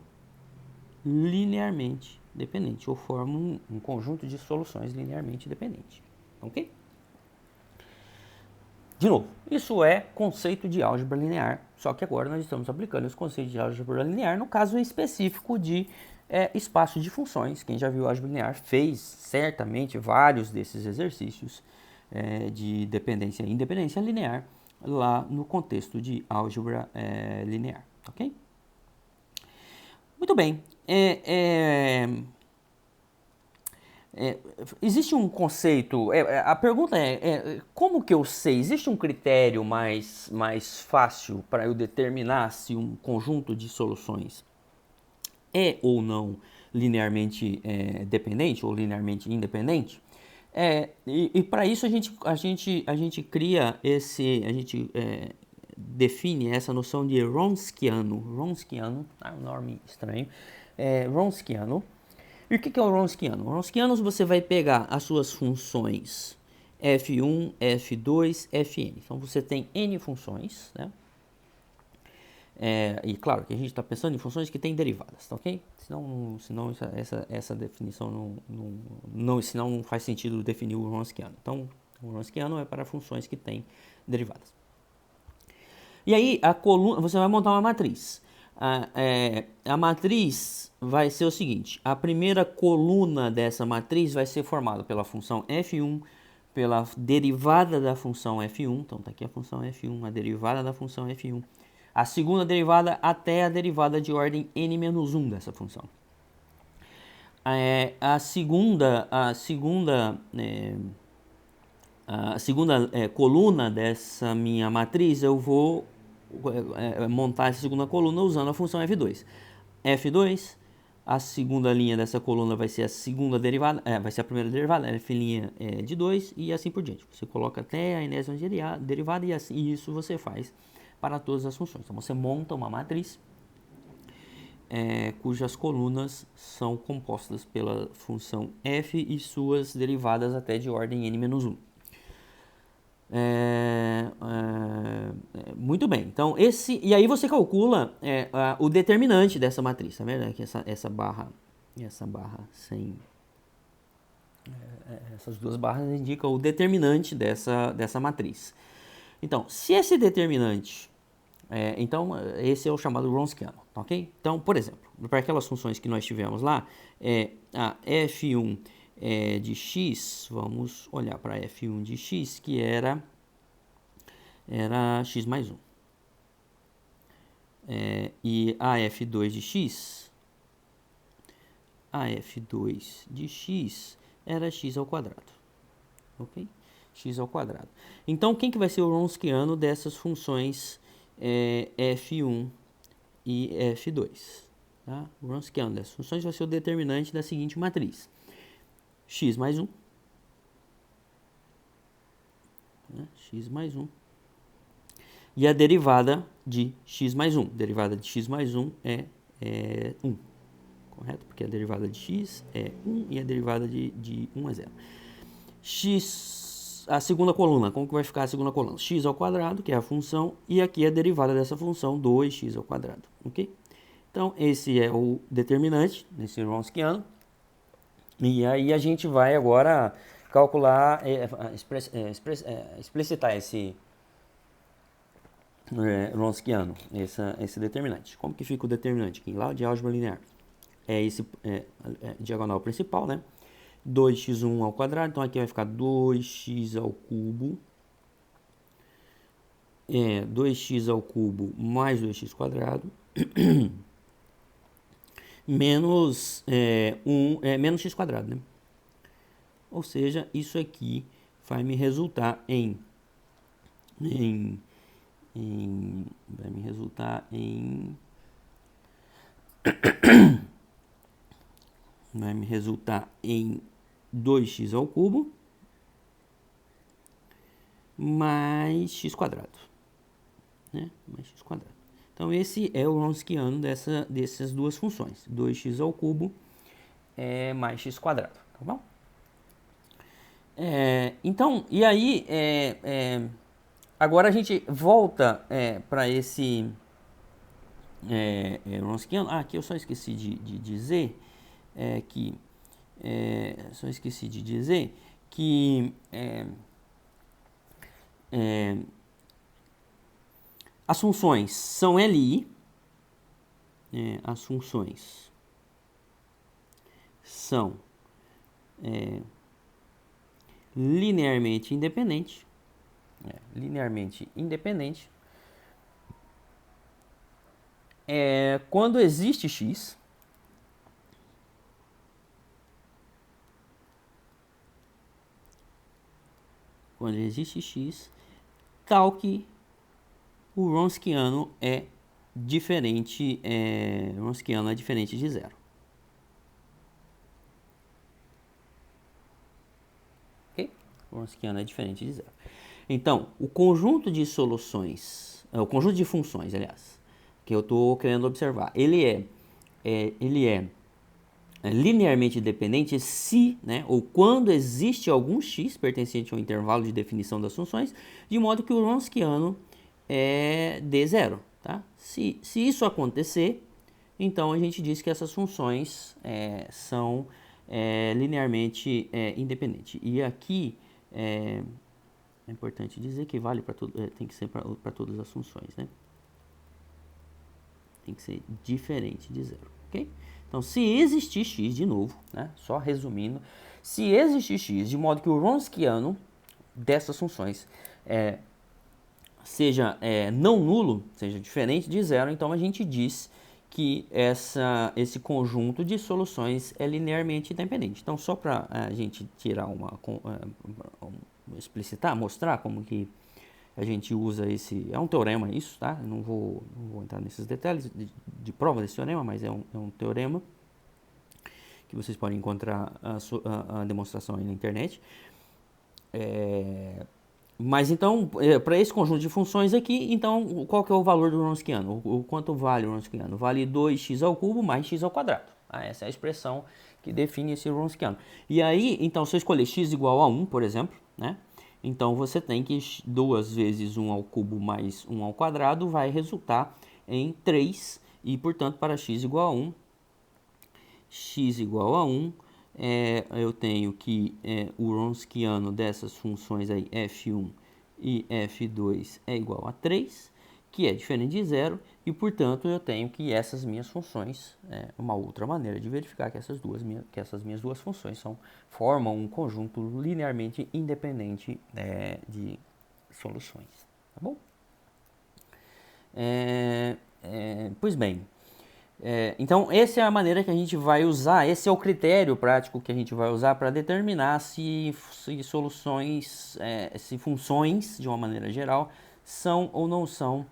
linearmente dependentes, ou formam um conjunto de soluções linearmente dependentes. Ok? De novo, isso é conceito de álgebra linear, só que agora nós estamos aplicando esse conceito de álgebra linear no caso específico de espaço de funções. Quem já viu álgebra linear fez certamente vários desses exercícios de dependência e independência linear lá no contexto de álgebra linear, ok? Muito bem. Existe um conceito, a pergunta como que eu sei? Existe um critério mais fácil para eu determinar se um conjunto de soluções é ou não linearmente dependente ou linearmente independente? E para isso a gente cria define essa noção de Wronskiano, um nome estranho, Wronskiano. E o que é o Wronskiano? O Wronskiano, você vai pegar as suas funções f1, f2, fn. Então você tem n funções, né? E claro que a gente está pensando em funções que têm derivadas, tá ok? Senão essa definição senão não faz sentido definir o Wronskiano. Então, o Wronskiano é para funções que têm derivadas. E aí, a coluna, você vai montar uma matriz. A matriz vai ser o seguinte: a primeira coluna dessa matriz vai ser formada pela função f1, pela derivada da função f1. Então, está aqui a função f1, a derivada da função f1. A segunda derivada até a derivada de ordem n-1 dessa função. A segunda coluna dessa minha matriz, eu vou montar essa segunda coluna usando a função f2. f2, a segunda linha dessa coluna vai ser a segunda derivada, vai ser a primeira derivada, f' de 2 e assim por diante. Você coloca até a enésima derivada e isso você faz para todas as funções. Então você monta uma matriz cujas colunas são compostas pela função f e suas derivadas até de ordem n-1. Muito bem, então e aí você calcula o determinante dessa matriz, tá vendo? Que essa barra sem essas duas barras indicam o determinante dessa matriz. Então, se esse determinante então esse é o chamado Wronskiano, tá ok? Então, por exemplo, para aquelas funções que nós tivemos lá, a f1 de x, vamos olhar para f1 de x, que era x mais 1. E a f2 de x, era x ao quadrado, ok? X ao quadrado. Então, quem que vai ser o Wronskiano dessas funções f1 e f2? Tá? O Wronskiano dessas funções vai ser o determinante da seguinte matriz: x mais 1, x mais 1, e a derivada de x mais 1. A derivada de x mais 1 é 1, correto? Porque a derivada de x é 1 e a derivada de 1 é 0. A segunda coluna, como que vai ficar a segunda coluna? X ao quadrado, que é a função, e aqui a derivada dessa função, 2x ao quadrado, ok? Então, esse é o determinante desse Wronskiano. E aí a gente vai agora calcular, explicitar esse Wronskiano, esse determinante. Como que fica o determinante aqui? Lá de álgebra linear. Esse diagonal principal, né? 2x1 ao quadrado, então aqui vai ficar 2x ao cubo. 2x ao cubo mais 2x quadrado. menos x quadrado, né? Ou seja, isso aqui vai me resultar em vai me resultar em 2x ao cubo mais x quadrado, né? Mais x quadrado. Então esse é o Wronskiano dessas duas funções, 2x ao cubo mais x quadrado, tá bom? Então, e aí, agora a gente volta para esse Wronskiano. Aqui eu só esqueci de dizer que as funções são LI, as funções são linearmente independentes, quando existe x, tal que o Wronskiano é diferente, de zero. Ok? O Wronskiano é diferente de zero. Então, o conjunto de soluções, o conjunto de funções, aliás, que eu estou querendo observar, ele é linearmente independente se, né, ou quando existe algum x pertencente ao intervalo de definição das funções, de modo que o Wronskiano dê zero. Tá? Se isso acontecer, então a gente diz que essas funções são linearmente independentes. E aqui é importante dizer que vale para tudo, tem que ser para todas as funções, né? Tem que ser diferente de zero, ok? Então, se existir x, de novo, né? Só resumindo, se existir x, de modo que o Wronskiano dessas funções seja não nulo, seja diferente de zero, então a gente diz que esse conjunto de soluções é linearmente independente. Então, só para a gente tirar explicitar, mostrar como que a gente usa é um teorema isso, tá? Eu não vou entrar nesses detalhes de prova desse teorema, mas é um teorema que vocês podem encontrar a demonstração aí na internet. Mas então, para esse conjunto de funções aqui, então, qual que é o valor do Wronskiano? O quanto vale o Wronskiano? Vale 2x ao cubo mais x ao quadrado. Essa é a expressão que define esse Wronskiano. E aí, então, se eu escolher x igual a 1, por exemplo, né? Então, você tem que 2 vezes 1 ao cubo mais 1 ao quadrado vai resultar em 3. E, portanto, para x igual a 1, eu tenho que o Wronskiano dessas funções aí, f1 e f2 é igual a 3, que é diferente de zero, e portanto eu tenho que essas minhas funções, uma outra maneira de verificar que essas minhas duas funções formam um conjunto linearmente independente de soluções, tá bom? Pois bem, então essa é a maneira que a gente vai usar, esse é o critério prático que a gente vai usar para determinar se soluções, se funções, de uma maneira geral, são ou não são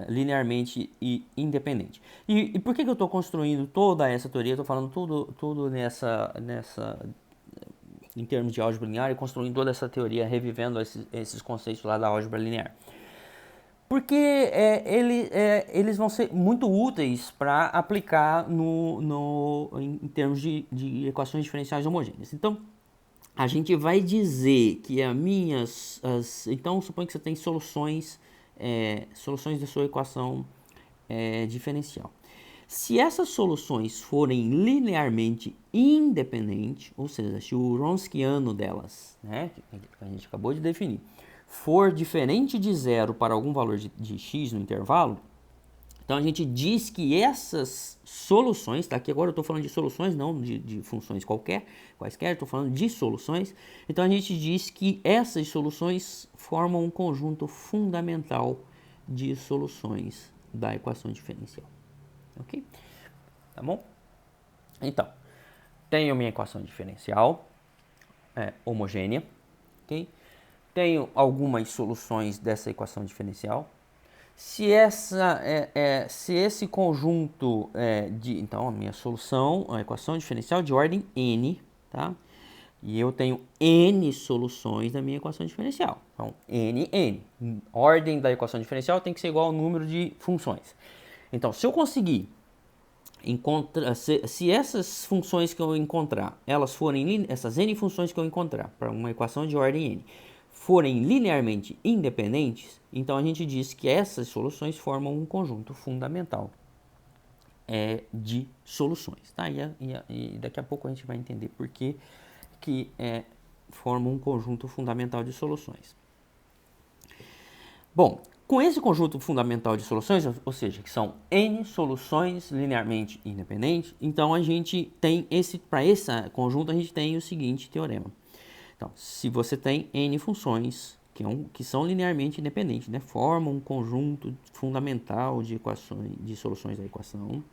linearmente independentes. E por que eu estou construindo toda essa teoria? Eu estou falando tudo nessa em termos de álgebra linear e construindo toda essa teoria, revivendo esses conceitos lá da álgebra linear. Porque eles vão ser muito úteis para aplicar em termos de equações diferenciais homogêneas. Então, a gente vai dizer que então, suponha que você tem soluções da sua equação diferencial. Se essas soluções forem linearmente independentes, ou seja, se o Wronskiano delas, né, que a gente acabou de definir, for diferente de zero para algum valor de x no intervalo, então a gente diz que essas soluções, tá? Aqui agora eu estou falando de soluções, não de funções quaisquer, estou falando de soluções. Então a gente diz que essas soluções formam um conjunto fundamental de soluções da equação diferencial. Ok? Tá bom? Então, tenho minha equação diferencial homogênea, ok? Tenho algumas soluções dessa equação diferencial. Se esse conjunto então a minha solução, a equação diferencial de ordem n, tá? E eu tenho n soluções da minha equação diferencial. Então, n. Ordem da equação diferencial tem que ser igual ao número de funções. Então, se eu conseguir encontrar, se essas funções que eu encontrar, essas n funções que eu encontrar para uma equação de ordem n, forem linearmente independentes, então a gente diz que essas soluções formam um conjunto fundamental de soluções, tá? E daqui a pouco a gente vai entender por que formam um conjunto fundamental de soluções. Bom, com esse conjunto fundamental de soluções, ou seja, que são n soluções linearmente independentes, então a gente tem para esse conjunto a gente tem o seguinte teorema. Então, se você tem n funções que são linearmente independentes, né, formam um conjunto fundamental de soluções da equação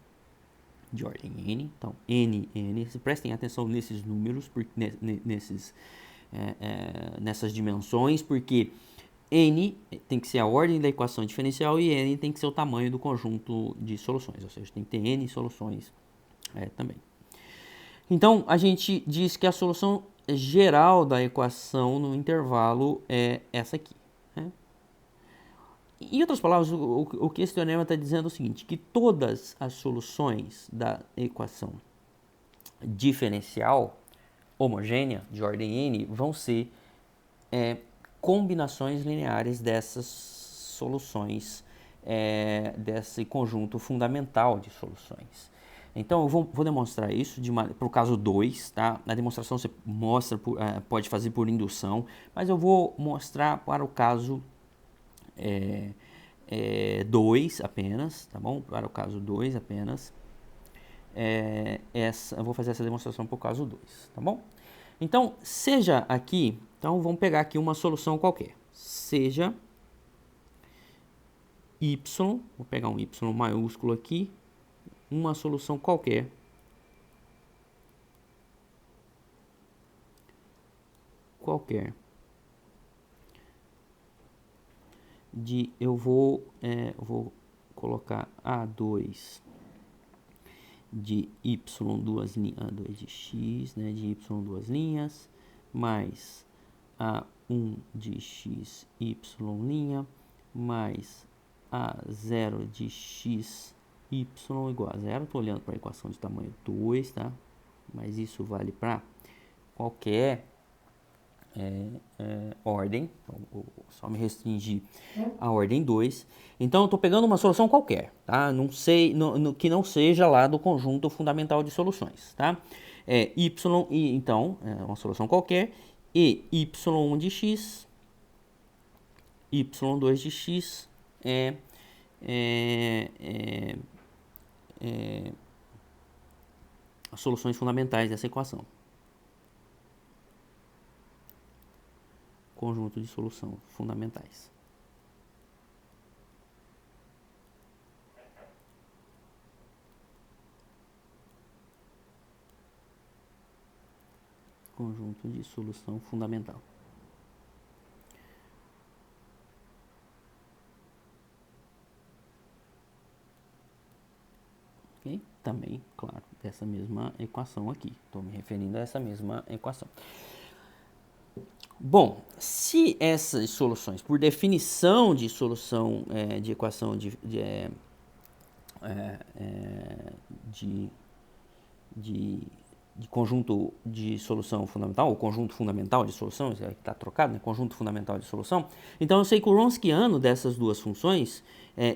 de ordem n. Então, n, prestem atenção nesses números, nessas dimensões, porque n tem que ser a ordem da equação diferencial e n tem que ser o tamanho do conjunto de soluções, ou seja, tem que ter n soluções também. Então, a gente diz que a solução geral da equação no intervalo é essa aqui. Né? Em outras palavras, o que esse teorema está dizendo é o seguinte, que todas as soluções da equação diferencial homogênea de ordem n vão ser combinações lineares dessas soluções, desse conjunto fundamental de soluções. Então, eu vou demonstrar isso para o caso 2, tá? Na demonstração você pode fazer por indução, mas eu vou mostrar para o caso 2 apenas, tá bom? Para o caso 2 apenas. Eu vou fazer essa demonstração para o caso 2, tá bom? Então, seja aqui, então vamos pegar aqui uma solução qualquer. Seja y, vou pegar um y maiúsculo aqui, uma solução qualquer eu vou colocar A2 de y duas linhas, A2 de x, né, de y duas linhas, mais A1 de x y linha, mais A0 de x y igual a zero. Estou olhando para a equação de tamanho 2, tá? Mas isso vale para qualquer ordem. Então, vou só me restringir a ordem 2. Então, eu estou pegando uma solução qualquer, tá? Não sei, que não seja lá do conjunto fundamental de soluções, tá? Então, é uma solução qualquer, e y1 de x, y2 de x as soluções fundamentais dessa equação. Conjunto de solução fundamentais. Conjunto de solução fundamental. Okay? Também, claro, dessa mesma equação aqui. Estou me referindo a essa mesma equação. Bom, se essas soluções, por definição de solução de equação de conjunto de solução fundamental, ou conjunto fundamental de solução, está trocado, né? Conjunto fundamental de solução. Então, eu sei que o Wronskiano dessas duas funções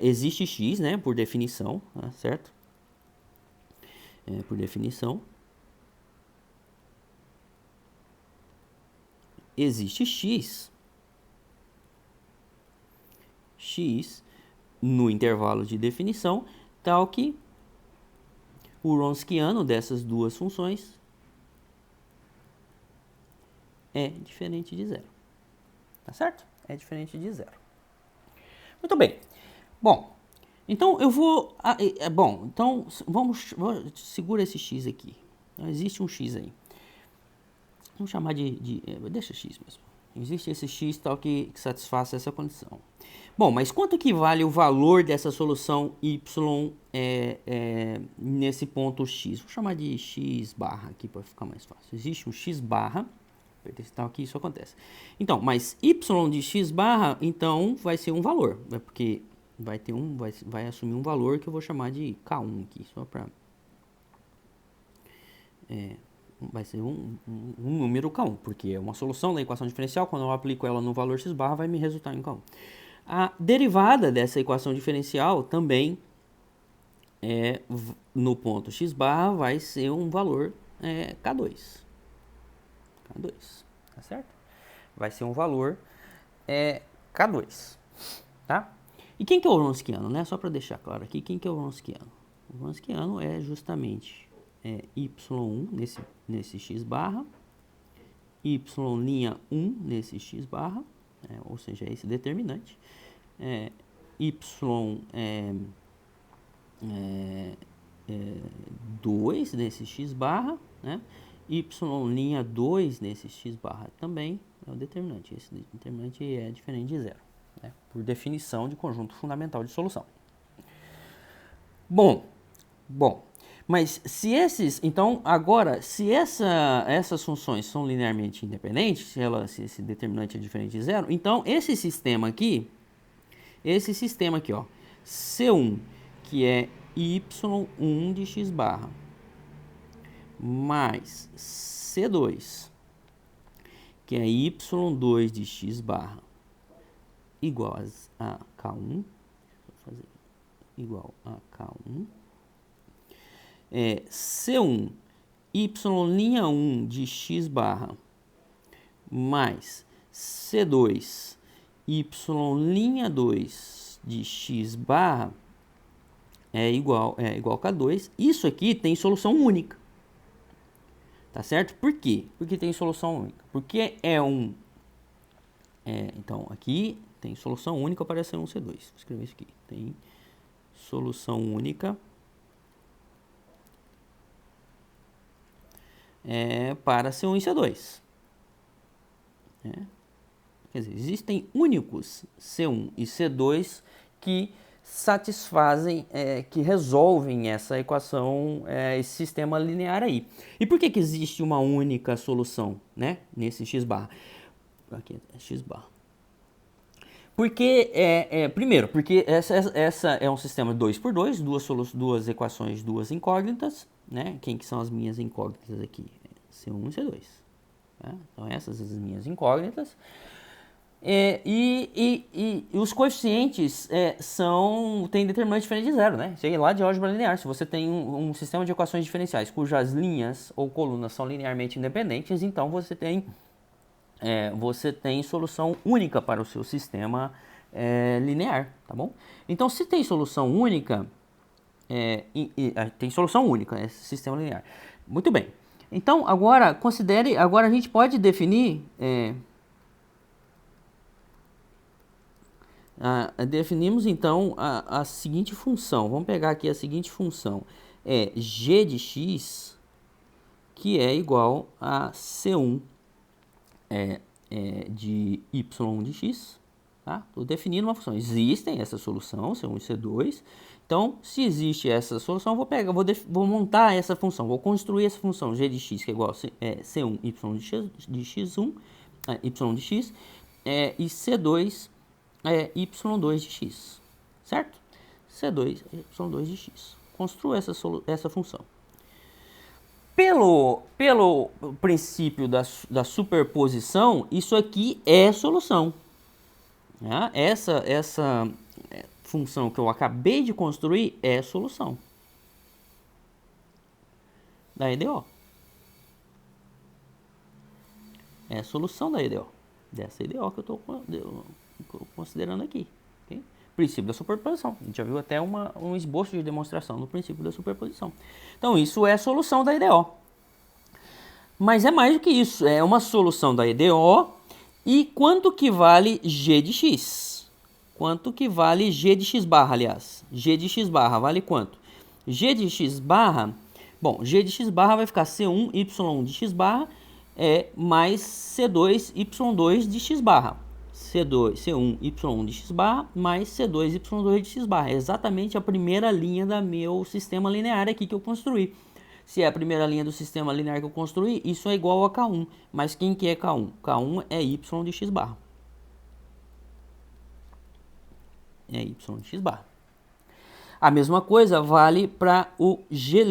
existe x, né, por definição, tá, certo? Por definição. Existe x no intervalo de definição, tal que o Wronskiano dessas duas funções é diferente de zero. Tá certo? É diferente de zero. Muito bem. Bom, então eu vou... então segura esse x aqui. Então, existe um x aí. Vamos chamar deixa x mesmo. Existe esse x tal que satisfaça essa condição. Bom, mas quanto que vale o valor dessa solução y nesse ponto x? Vou chamar de x barra aqui para ficar mais fácil. Existe um x barra, tal que isso acontece. Então, mas y de x barra, então vai ser um valor, porque vai assumir um valor que eu vou chamar de k1 aqui, só para vai ser um número k1, porque é uma solução da equação diferencial. Quando eu aplico ela no valor x barra, vai me resultar em k1. A derivada dessa equação diferencial também no ponto x barra vai ser um valor k2. K2, tá certo? Vai ser um valor k2, tá? E quem que é o Wronskiano, né? Só para deixar claro aqui, quem que é o Wronskiano? O Wronskiano é justamente y1 nesse x barra, y' 1 nesse x barra, ou seja, esse determinante, y2 nesse x barra, né? Y' 2 nesse x barra também é o determinante. Esse determinante é diferente de zero, né? Por definição de conjunto fundamental de solução. Bom, mas se então agora, se essas funções são linearmente independentes, se esse determinante é diferente de zero, então esse sistema aqui, ó, C1, que é y1 de x barra, mais C2, que é y2 de x barra, igual a K1, vou fazer igual a K1, C1 y' 1 de x barra mais C2 y' 2 de x barra é igual a K2. Isso aqui tem solução única. Tá certo? Por quê? Porque tem solução única. Porque então, aqui tem solução única para C1 C2. Vou escrever isso aqui. Tem solução única para C1 e C2. Quer dizer, existem únicos C1 e C2 que satisfazem, que resolvem essa equação, esse sistema linear aí. E por que existe uma única solução, né, nesse x barra? Aqui é x barra. Porque, primeiro, porque essa é um sistema 2×2, duas equações, duas incógnitas, né? Quem que são as minhas incógnitas aqui? C1 e C2. Tá? Então, essas são as minhas incógnitas. E os coeficientes têm determinante diferente de zero, né? Cheguei lá de álgebra linear. Se você tem um sistema de equações diferenciais cujas linhas ou colunas são linearmente independentes, então você tem solução única para o seu sistema linear, tá bom? Então, se tem solução única, tem solução única nesse sistema linear. Muito bem. Então, agora a gente pode definir definimos então a seguinte função. Vamos pegar aqui a seguinte função. G de x, que é igual a C1 de y de x. Estou definindo uma função. Existem essa solução, C1 e C2. Então, se existe essa solução, vou montar essa função. Vou construir essa função g de x, que é igual a C1 y de x1, y de x, e C2 y2 de x, certo? C2 y2 de x. Construa essa função. Pelo princípio da superposição, isso aqui é solução. Essa função que eu acabei de construir é solução da EDO. É a solução da EDO. Dessa EDO que eu estou considerando aqui. Okay? Princípio da superposição. A gente já viu até um esboço de demonstração do princípio da superposição. Então, isso é a solução da EDO. Mas é mais do que isso. É uma solução da EDO. E quanto que vale g de x? Quanto que vale g de x barra, aliás? G de x barra vale quanto? G de x barra Bom, g de x barra vai ficar C1 y1 de x barra mais C2 y2 de x barra. C1 y1 de x barra mais C2 y2 de x barra. É exatamente a primeira linha do meu sistema linear aqui que eu construí. Se é a primeira linha do sistema linear que eu construí, isso é igual a K1. Mas quem que é K1? K1 é y de x barra. É y de x barra. A mesma coisa vale para o g'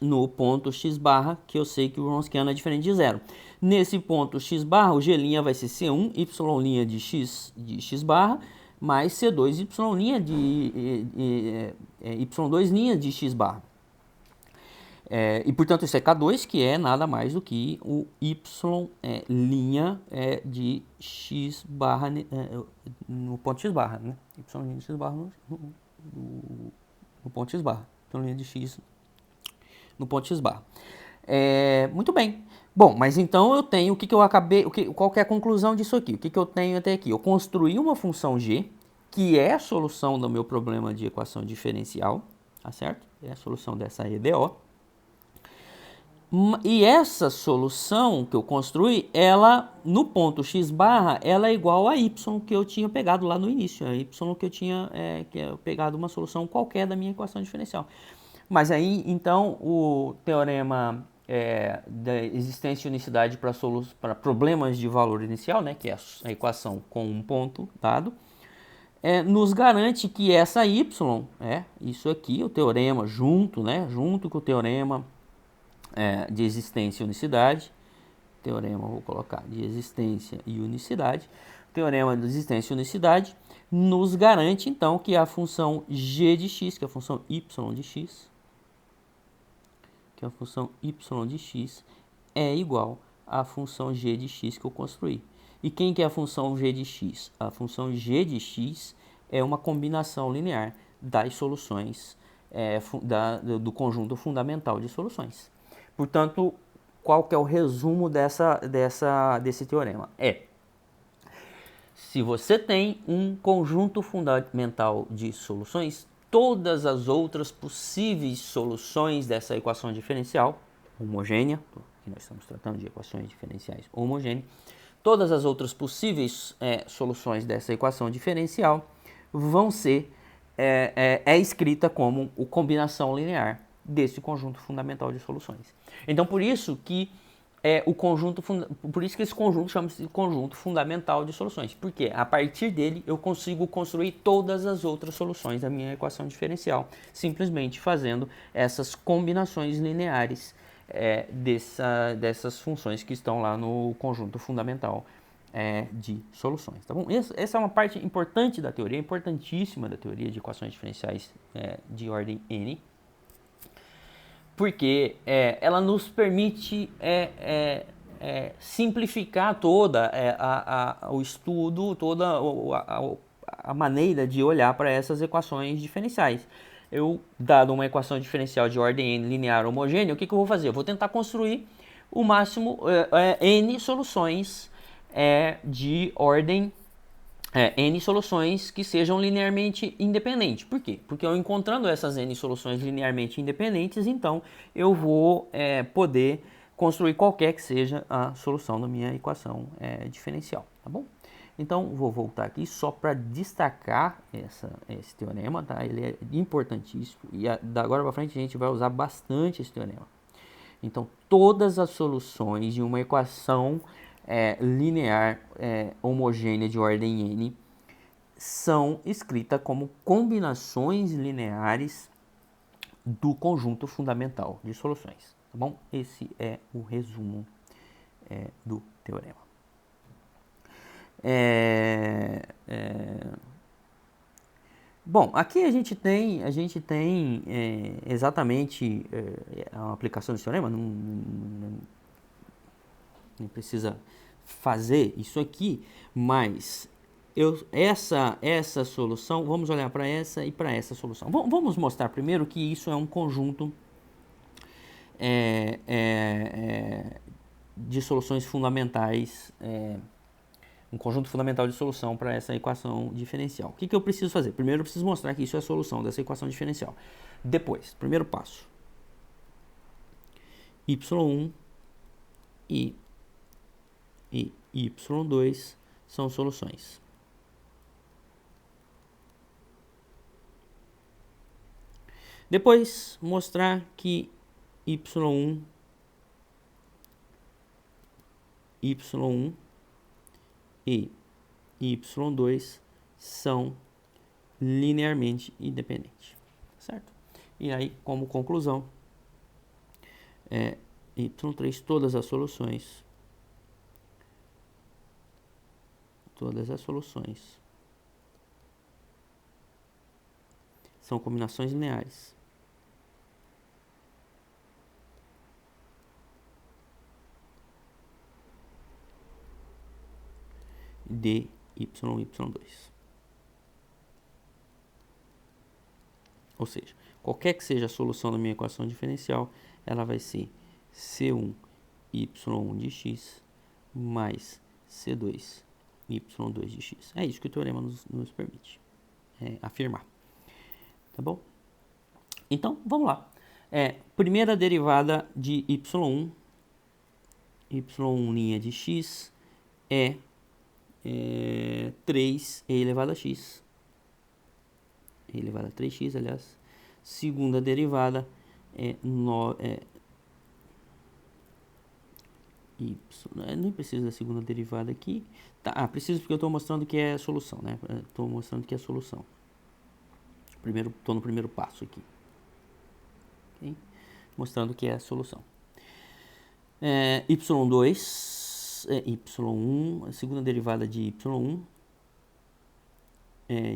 no ponto x barra, que eu sei que o Wronskiano é diferente de zero. Nesse ponto x barra, o g' vai ser C1 y' de x barra mais C2 y' y2' de x barra. E portanto isso é K2, que é nada mais do que o y' de x barra no ponto x barra, né? Y' de x barra no ponto x barra. Y' de x no ponto x barra. Muito bem. Bom, mas então eu tenho o que eu acabei, qual que é a conclusão disso aqui? O que eu tenho até aqui? Eu construí uma função g, que é a solução do meu problema de equação diferencial, tá certo? É a solução dessa EDO. E essa solução que eu construí, ela no ponto x barra, ela é igual a y que eu tinha pegado lá no início, a y que eu tinha pegado uma solução qualquer da minha equação diferencial. Mas aí, então, o teorema da existência e unicidade para problemas de valor inicial, né, que é a equação com um ponto dado, nos garante que essa y, isso aqui, o teorema junto com o teorema de existência e unicidade, teorema, vou colocar, de existência e unicidade, teorema de existência e unicidade, nos garante, então, que a função g de x, que é a função y de x, é igual à função g de x que eu construí. E quem que é a função g de x? A função g de x é uma combinação linear das soluções do conjunto fundamental de soluções. Portanto, qual que é o resumo desse teorema? Se você tem um conjunto fundamental de soluções, todas as outras possíveis soluções dessa equação diferencial homogênea, que nós estamos tratando de equações diferenciais homogêneas, todas as outras possíveis soluções dessa equação diferencial vão ser escrita como a combinação linear desse conjunto fundamental de soluções. Então, por isso que esse conjunto chama-se de conjunto fundamental de soluções, porque a partir dele eu consigo construir todas as outras soluções da minha equação diferencial, simplesmente fazendo essas combinações lineares dessas funções que estão lá no conjunto fundamental de soluções. Tá bom? Essa é uma parte importante da teoria, importantíssima da teoria de equações diferenciais de ordem N, porque ela nos permite simplificar toda o estudo, toda a maneira de olhar para essas equações diferenciais. Dado uma equação diferencial de ordem n linear homogênea, o que eu vou fazer? Eu vou tentar construir o máximo n soluções de ordem n soluções que sejam linearmente independentes. Por quê? Porque eu encontrando essas n soluções linearmente independentes, então eu vou poder construir qualquer que seja a solução da minha equação diferencial, tá bom? Então, vou voltar aqui só para destacar esse teorema, tá? Ele é importantíssimo e da agora para frente a gente vai usar bastante esse teorema. Então, todas as soluções de uma equação linear homogênea de ordem n são escritas como combinações lineares do conjunto fundamental de soluções, tá bom? Esse é o resumo do teorema. Bom, aqui a gente tem exatamente a aplicação desse teorema, não precisa fazer isso aqui, mas essa solução, vamos olhar para essa e para essa solução. Vamos mostrar primeiro que isso é um conjunto de soluções fundamentais, um conjunto fundamental de solução para essa equação diferencial. O que eu preciso fazer? Primeiro eu preciso mostrar que isso é a solução dessa equação diferencial. Depois, primeiro passo, y1 e y2 são soluções. Depois, mostrar que y1 e y2 são linearmente independentes, certo? E aí, como conclusão, y3, todas as soluções são combinações lineares de y, y2. Ou seja, qualquer que seja a solução da minha equação diferencial, ela vai ser C1 y1 de x mais C2 y2 de x. É isso que o teorema nos permite afirmar. Tá bom? Então, vamos lá. Primeira derivada de y1 linha de x é 3e elevado a x. E elevado a 3x, aliás. Segunda derivada y. Nem preciso da segunda derivada aqui. Tá, preciso porque eu estou mostrando que é a solução, né? Estou mostrando que é a solução. Estou no primeiro passo aqui. Okay? Mostrando que é a solução. y2, y1, a segunda derivada de y1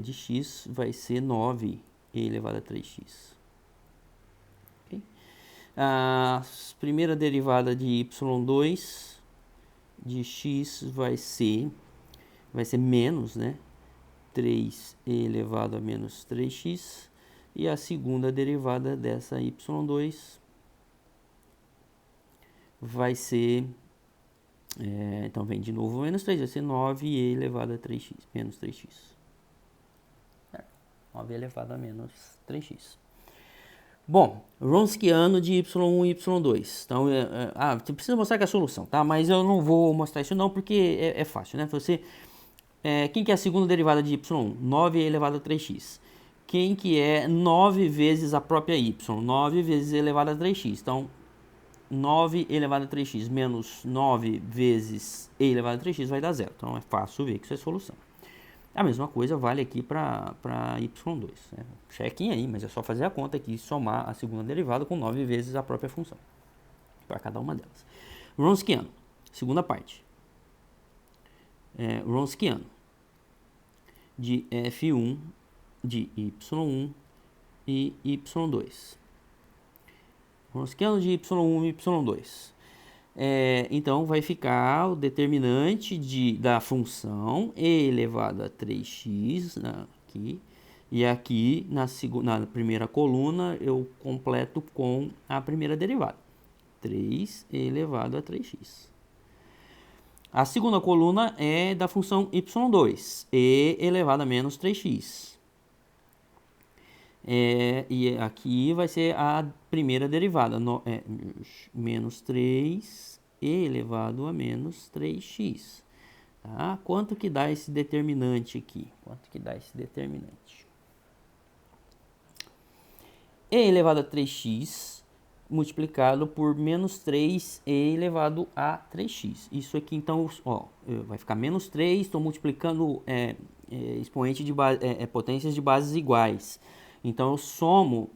de x vai ser 9e elevado a 3x. Okay? A primeira derivada de y2 de x vai ser menos, né? 3e elevado a menos 3x. E a segunda derivada dessa y2 vai ser, então vem de novo menos 3, vai ser 9e elevado a 3x, menos 3x. 9 elevado a menos 3x. Bom, Wronskiano de y1 e y2. Então, você precisa mostrar que é a solução, tá? Mas eu não vou mostrar isso não, porque é fácil, né? Quem que é a segunda derivada de y1? 9 elevado a 3x. Quem que é 9 vezes a própria y? 9 vezes elevado a 3x. Então, 9 elevado a 3x menos 9 vezes e elevado a 3x vai dar zero. Então, é fácil ver que isso é solução. A mesma coisa vale aqui para y2. Né? Chequem aí, mas é só fazer a conta aqui e somar a segunda derivada com 9 vezes a própria função. Para cada uma delas. Wronskiano, segunda parte. Wronskiano de f1 de y1 e y2. Wronskiano de y1 e y2. Então, vai ficar o determinante da função e elevado a 3x aqui. E aqui, na primeira coluna, eu completo com a primeira derivada. 3 elevado a 3x. A segunda coluna é da função y2, e elevado a menos 3x. E aqui vai ser a primeira derivada, menos 3 e elevado a menos 3x. Tá? Quanto que dá esse determinante aqui? E elevado a 3x multiplicado por menos 3 e elevado a 3x. Isso aqui, então, vai ficar menos 3, estou multiplicando expoente de potências de bases iguais. Então, eu somo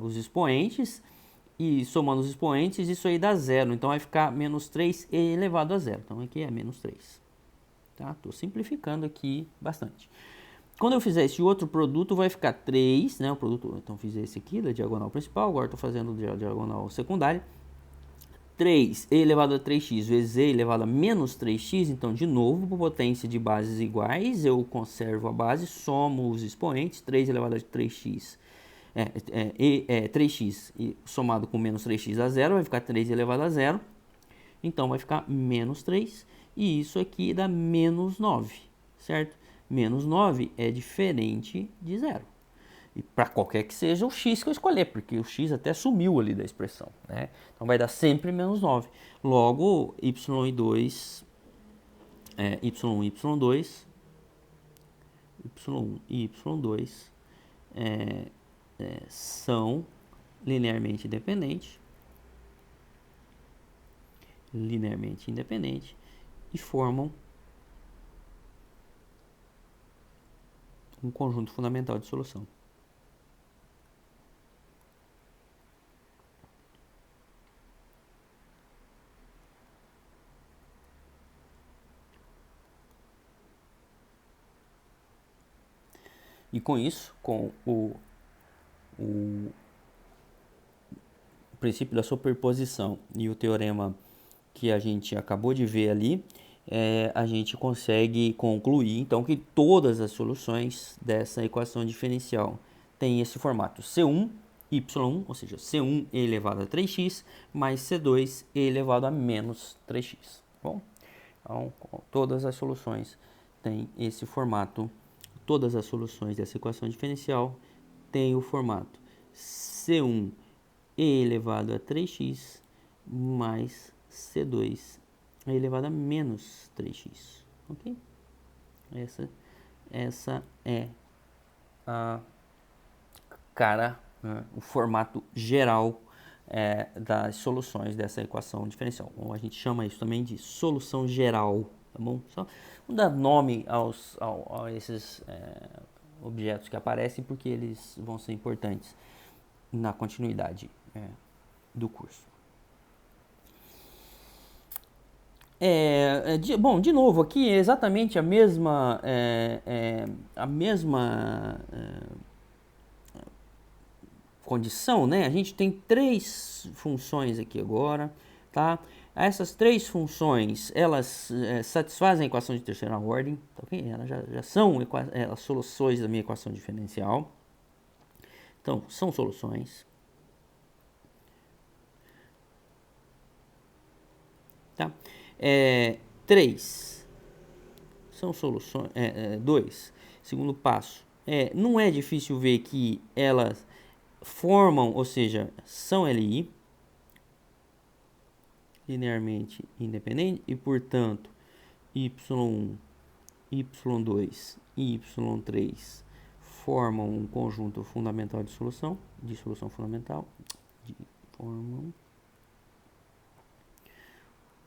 os expoentes e somando os expoentes, isso aí dá zero. Então, vai ficar menos 3 e elevado a zero. Então, aqui é menos 3. Tá? Estou simplificando aqui bastante. Quando eu fizer esse outro produto, vai ficar 3, né? O produto, então, fiz esse aqui da diagonal principal, agora estou fazendo da diagonal secundária. 3 e elevado a 3x vezes e elevado a menos 3x, então, de novo, por potência de bases iguais, eu conservo a base, somo os expoentes, 3 elevado a 3x, 3x somado com menos 3x dá zero, vai ficar 3 elevado a zero, então, vai ficar menos 3, e isso aqui dá menos 9, certo? Menos 9 é diferente de zero. E para qualquer que seja o x que eu escolher, porque o x até sumiu ali da expressão, né? Então vai dar sempre menos 9. Logo, y2, y1 e y2, y1 e y2 são linearmente independentes e formam um conjunto fundamental de solução. E com isso, com o princípio da superposição e o teorema que a gente acabou de ver ali, a gente consegue concluir então que todas as soluções dessa equação diferencial têm esse formato C1, Y1, ou seja, C1 e elevado a 3x, mais C2 e elevado a menos 3x. Bom, então, todas as soluções têm esse formato. Todas as soluções dessa equação diferencial têm o formato C1 e elevado a 3x mais C2 elevado a menos 3x. Ok? Essa é o formato geral das soluções dessa equação diferencial. Ou a gente chama isso também de solução geral, tá bom? Só vamos dar nome a esses objetos que aparecem, porque eles vão ser importantes na continuidade do curso. Bom, de novo, aqui é exatamente a mesma condição, né? A gente tem três funções aqui agora, tá? Essas três funções, elas satisfazem a equação de terceira ordem, tá ok? Elas já são as soluções da minha equação diferencial. Então, são soluções. Tá? 3 são soluções. 2, segundo passo. Não é difícil ver que elas formam, ou seja, são LI, linearmente independente, e portanto y1, y2 e y3 formam um conjunto fundamental de solução fundamental, formam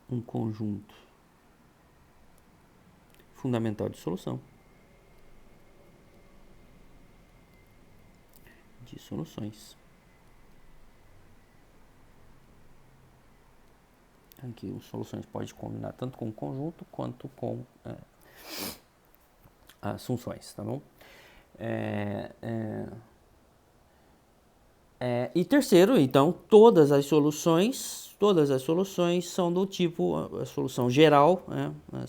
um conjunto fundamental de solução de soluções. Aqui as soluções pode combinar tanto com o conjunto quanto com as funções, tá bom? E terceiro, então, todas as soluções são do tipo a solução geral, a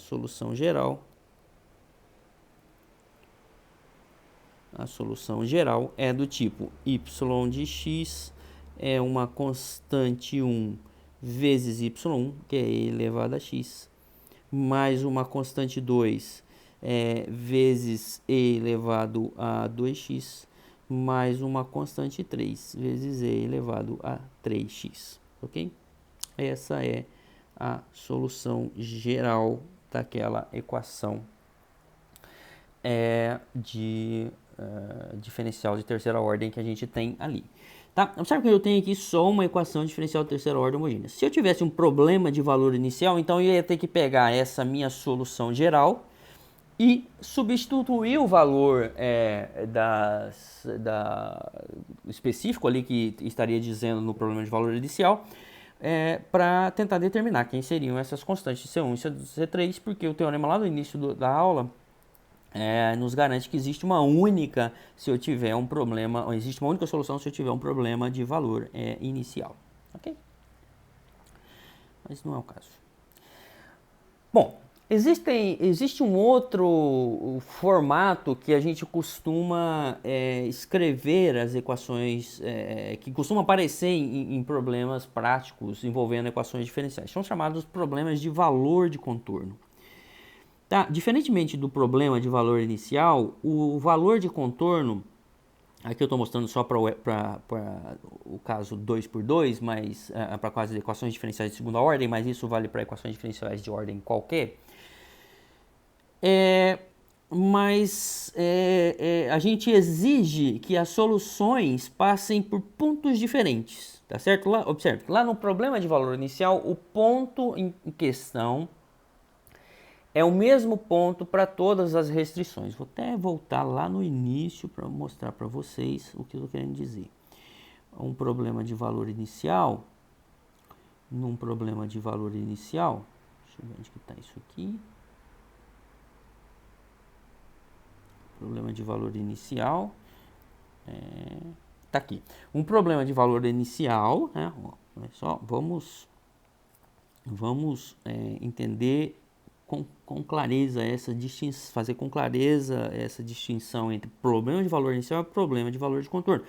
solução geral é do tipo y de x é uma constante 1 vezes y1, que é e elevado a x, mais uma constante 2 vezes e elevado a 2x, mais uma constante 3 vezes e elevado a 3x, ok? Essa é a solução geral daquela equação de diferencial de terceira ordem que a gente tem ali. Tá? Observe que eu tenho aqui só uma equação diferencial de terceira ordem homogênea. Se eu tivesse um problema de valor inicial, então eu ia ter que pegar essa minha solução geral e substituir o valor específico ali que estaria dizendo no problema de valor inicial para tentar determinar quem seriam essas constantes C1 e C3, porque o teorema lá no início da aula nos garante que existe uma única se eu tiver um problema, ou existe uma única solução se eu tiver um problema de valor inicial, ok? Mas não é o caso. Bom, existe um outro formato que a gente costuma escrever as equações, que costuma aparecer em problemas práticos envolvendo equações diferenciais. São chamados problemas de valor de contorno. Tá? Diferentemente do problema de valor inicial, o valor de contorno Aqui eu estou mostrando só para o caso 2 por 2, mas para quase equações diferenciais de segunda ordem, mas isso vale para equações diferenciais de ordem qualquer. A gente exige que as soluções passem por pontos diferentes, tá certo? Observe, lá no problema de valor inicial, o ponto em questão é o mesmo ponto para todas as restrições. Vou até voltar lá no início para mostrar para vocês o que eu estou querendo dizer. Um problema de valor inicial, deixa eu ver onde que está isso aqui. Problema de valor inicial, tá aqui. Um problema de valor inicial, né? Olha só, vamos entender com clareza essa distinção, fazer com clareza essa distinção entre problema de valor inicial e problema de valor de contorno.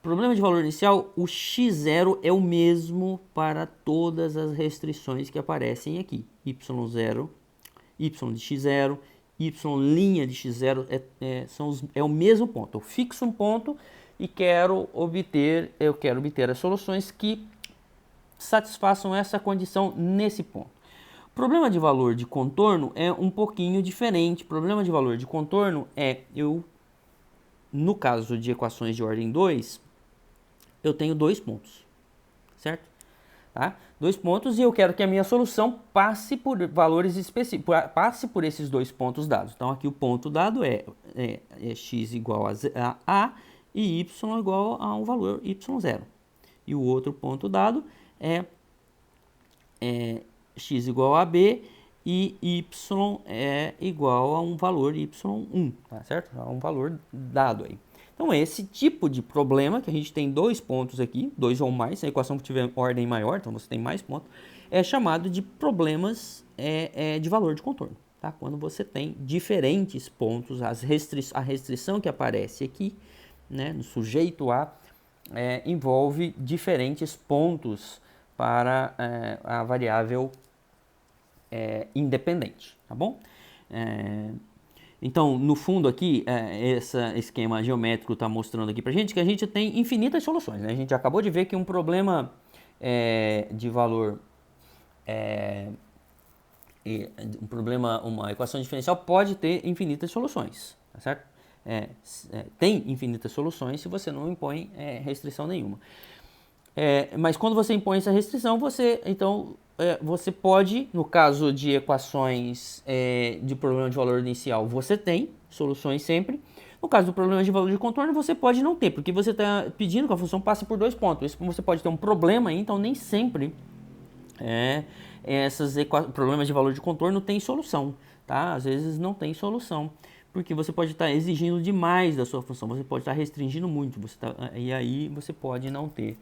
Problema de valor inicial, o x0 é o mesmo para todas as restrições que aparecem aqui. y0, y de x0, y' de x0 é o mesmo ponto. Eu fixo um ponto e eu quero obter as soluções que satisfaçam essa condição nesse ponto. Problema de valor de contorno é um pouquinho diferente. Problema de valor de contorno no caso de equações de ordem 2, eu tenho 2 pontos, certo? Tá? 2 pontos e eu quero que a minha solução passe por valores específicos, passe por esses 2 pontos dados. Então aqui o ponto dado é x igual a e y igual a um valor y0. E o outro ponto dado é x igual a b e y é igual a um valor y1, tá certo? É um valor dado aí. Então, esse tipo de problema, que a gente tem 2 pontos aqui, 2 ou mais, se a equação tiver ordem maior, então você tem mais pontos, é chamado de problemas de valor de contorno. Tá? Quando você tem diferentes pontos, a restrição que aparece aqui, né, no sujeito A, envolve diferentes pontos para a variável independente, tá bom? Então, no fundo aqui, esse esquema geométrico está mostrando aqui para a gente que a gente tem infinitas soluções, né? A gente acabou de ver que um problema de valor, uma equação diferencial pode ter infinitas soluções, tá certo? Tem infinitas soluções se você não impõe restrição nenhuma. Mas quando você impõe essa restrição, você pode, no caso de equações de problema de valor inicial, você tem soluções sempre. No caso do problema de valor de contorno, você pode não ter, porque você está pedindo que a função passe por 2 pontos. Isso você pode ter um problema aí, então nem sempre problemas de valor de contorno tem solução, tá? Às vezes não tem solução, porque você pode estar exigindo demais da sua função, você pode estar restringindo muito, e aí você pode não ter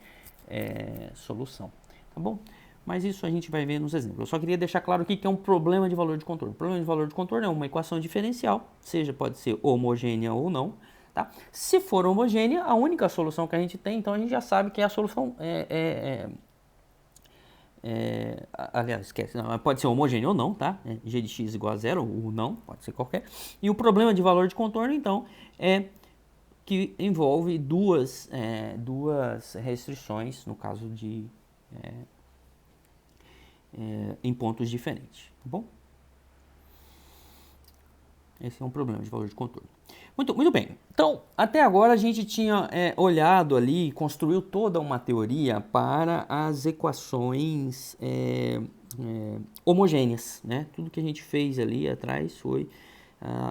solução, tá bom? Mas isso a gente vai ver nos exemplos. Eu só queria deixar claro aqui que é um problema de valor de contorno. O problema de valor de contorno é uma equação diferencial, pode ser homogênea ou não, tá? Se for homogênea, a única solução que a gente tem, então a gente já sabe que a solução aliás, esquece, não, pode ser homogêneo ou não, tá? G de x igual a 0 ou não, pode ser qualquer. E o problema de valor de contorno, então, que envolve duas restrições, no caso de em pontos diferentes, tá bom? Esse é um problema de valor de contorno. Muito bem. Então, até agora a gente tinha olhado ali, construiu toda uma teoria para as equações homogêneas, né? Tudo que a gente fez ali atrás foi,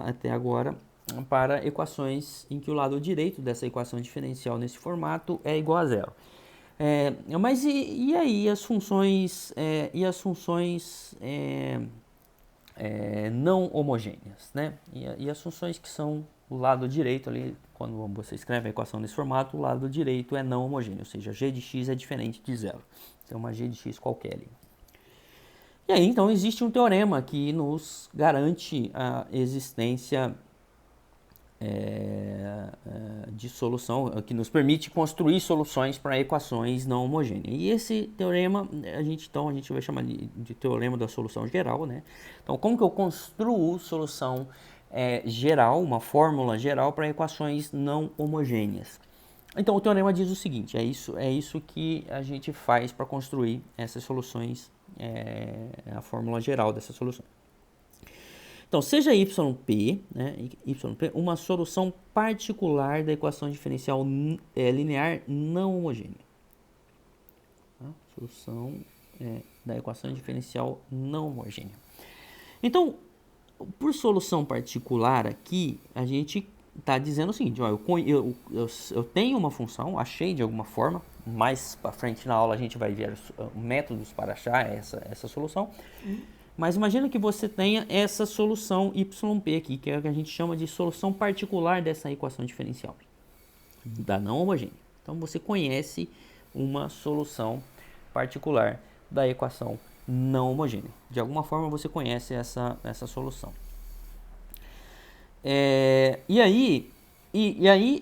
até agora, para equações em que o lado direito dessa equação diferencial nesse formato é igual a 0. Mas e aí as funções não homogêneas, né? E as funções que são o lado direito ali, quando você escreve a equação nesse formato, o lado direito é não homogêneo, ou seja, g de x é diferente de 0. Então, uma g de x qualquer ali. E aí, então, existe um teorema que nos garante a existência de solução, que nos permite construir soluções para equações não homogêneas. E esse teorema, a gente vai chamar de teorema da solução geral, né? Então, como que eu construo solução geral, uma fórmula geral para equações não homogêneas. Então o teorema diz o seguinte, é isso que a gente faz para construir essas soluções, a fórmula geral dessas soluções. Então, seja YP, né, YP uma solução particular da equação diferencial linear não homogênea. Tá? Solução da equação diferencial não homogênea. Então, por solução particular aqui, a gente está dizendo o seguinte, ó, eu tenho uma função, achei de alguma forma, mais para frente na aula a gente vai ver os métodos para achar essa solução, mas imagina que você tenha essa solução YP aqui, que é o que a gente chama de solução particular dessa equação diferencial, da não homogênea. Então você conhece uma solução particular da equação não homogênea. De alguma forma você conhece essa solução. E aí,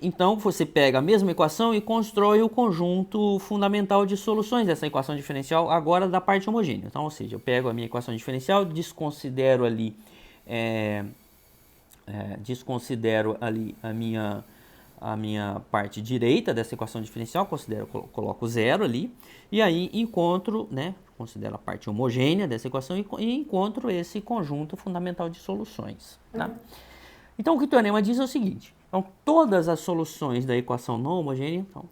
então, você pega a mesma equação e constrói o conjunto fundamental de soluções dessa equação diferencial, agora da parte homogênea. Então, ou seja, eu pego a minha equação diferencial, desconsidero ali a minha parte direita dessa equação diferencial, coloco zero ali, e aí encontro, né, considero a parte homogênea dessa equação e encontro esse conjunto fundamental de soluções, tá? Então, o que o teorema diz é o seguinte, então, todas as soluções da equação não homogênea, então,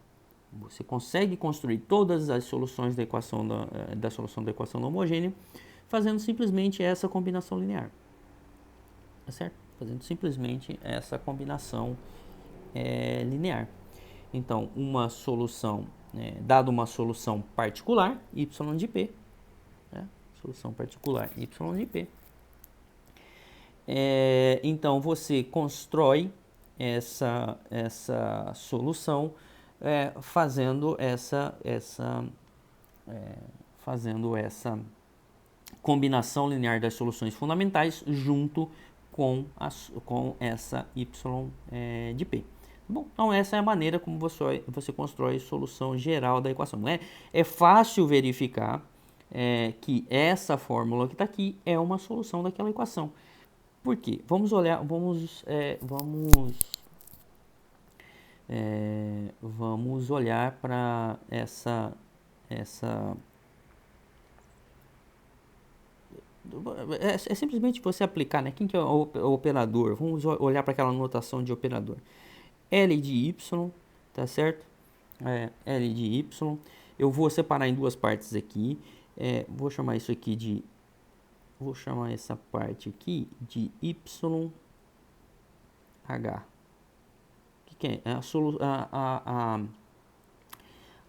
você consegue construir todas as soluções da equação da solução da equação não homogênea fazendo simplesmente essa combinação linear, tá certo? Fazendo simplesmente essa combinação linear. Então, uma solução, dado uma solução particular, y de p, né? Solução particular y de p, então você constrói essa solução fazendo essa combinação linear das soluções fundamentais junto com essa y de p. Bom, então essa é a maneira como você constrói a solução geral da equação. É fácil verificar que essa fórmula que está aqui é uma solução daquela equação. Por quê? Vamos olhar para essa simplesmente você aplicar, né? Quem que é o operador? Vamos olhar para aquela notação de operador. L de y, tá certo? L de y. Eu vou separar em duas partes aqui. Vou chamar isso aqui de... Vou chamar essa parte aqui de YH. O que é?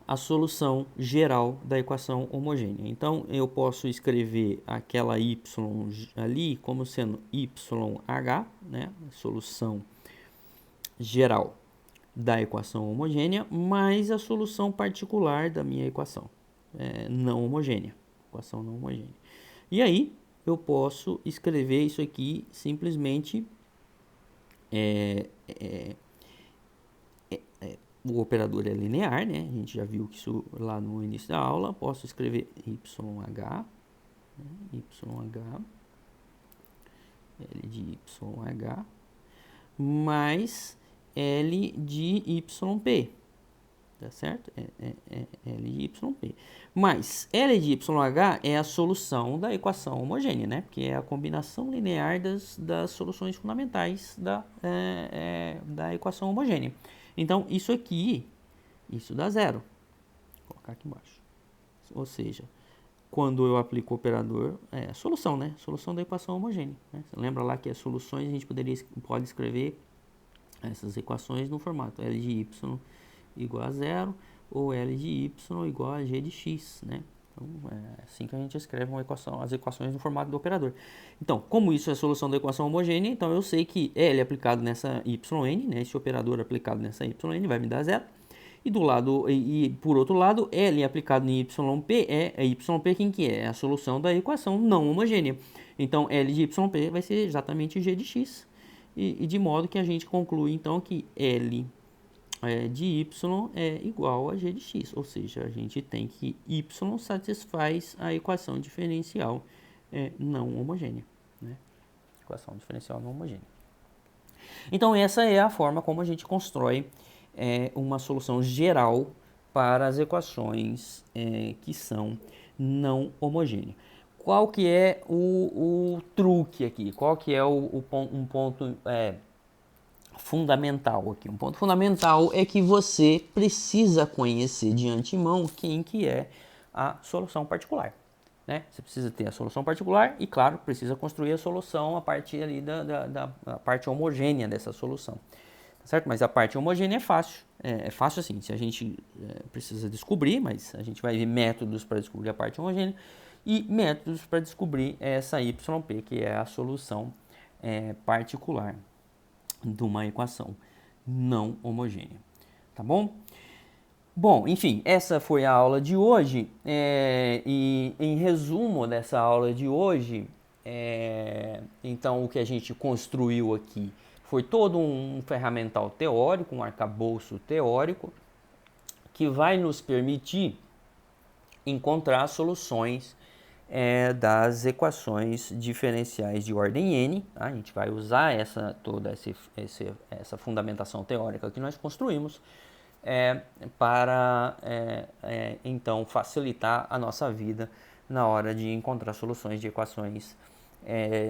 A solução geral da equação homogênea. Então, eu posso escrever aquela y ali como sendo YH, né? Solução geral da equação homogênea, mais a solução particular da minha equação não homogênea. Equação não homogênea. E aí, eu posso escrever isso aqui simplesmente o operador é linear, né? A gente já viu que isso lá no início da aula. Posso escrever YH, L de YH, mais L de YP, tá certo? L de YP. Mas L de YH é a solução da equação homogênea, né? Porque é a combinação linear das soluções fundamentais da equação homogênea. Então, isso aqui, isso dá zero. Vou colocar aqui embaixo. Ou seja, quando eu aplico o operador, a solução, né? Solução da equação homogênea. Né? Você lembra lá que as soluções a gente pode escrever essas equações no formato L de y igual a zero ou L de y igual a g de x, né? Então, é assim que a gente escreve as equações no formato do operador. Então, como isso é a solução da equação homogênea, então eu sei que L aplicado nessa yn, né, esse operador aplicado nessa yn vai me dar zero. E por outro lado, L aplicado em YP YP quem que é? É a solução da equação não homogênea. Então, L de YP vai ser exatamente g de x. E de modo que a gente conclui, então, que L de y é igual a g de x, ou seja, a gente tem que y satisfaz a equação diferencial não homogênea, né? Equação diferencial não homogênea. Então essa é a forma como a gente constrói uma solução geral para as equações que são não homogêneas. Qual que é o truque aqui? Qual que é um ponto fundamental aqui? Um ponto fundamental é que você precisa conhecer de antemão quem que é a solução particular. Né? Você precisa ter a solução particular e, claro, precisa construir a solução a partir ali da parte homogênea dessa solução. Certo? Mas a parte homogênea é fácil. É fácil assim, se a gente precisa descobrir, mas a gente vai ver métodos para descobrir a parte homogênea e métodos para descobrir essa YP, que é a solução particular de uma equação não homogênea. Tá bom? Bom, enfim, essa foi a aula de hoje e em resumo dessa aula de hoje, então o que a gente construiu aqui foi todo um ferramental teórico, um arcabouço teórico que vai nos permitir encontrar soluções das equações diferenciais de ordem n. Tá? A gente vai usar toda essa fundamentação teórica que nós construímos para então facilitar a nossa vida na hora de encontrar soluções de equações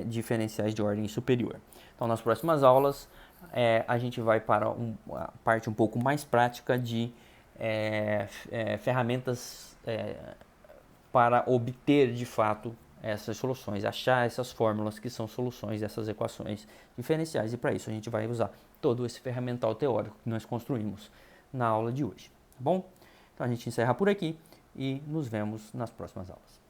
diferenciais de ordem superior. Então, nas próximas aulas, a gente vai para a parte um pouco mais prática de ferramentas para obter de fato essas soluções, achar essas fórmulas que são soluções dessas equações diferenciais, e para isso a gente vai usar todo esse ferramental teórico que nós construímos na aula de hoje, tá bom? Então a gente encerra por aqui e nos vemos nas próximas aulas.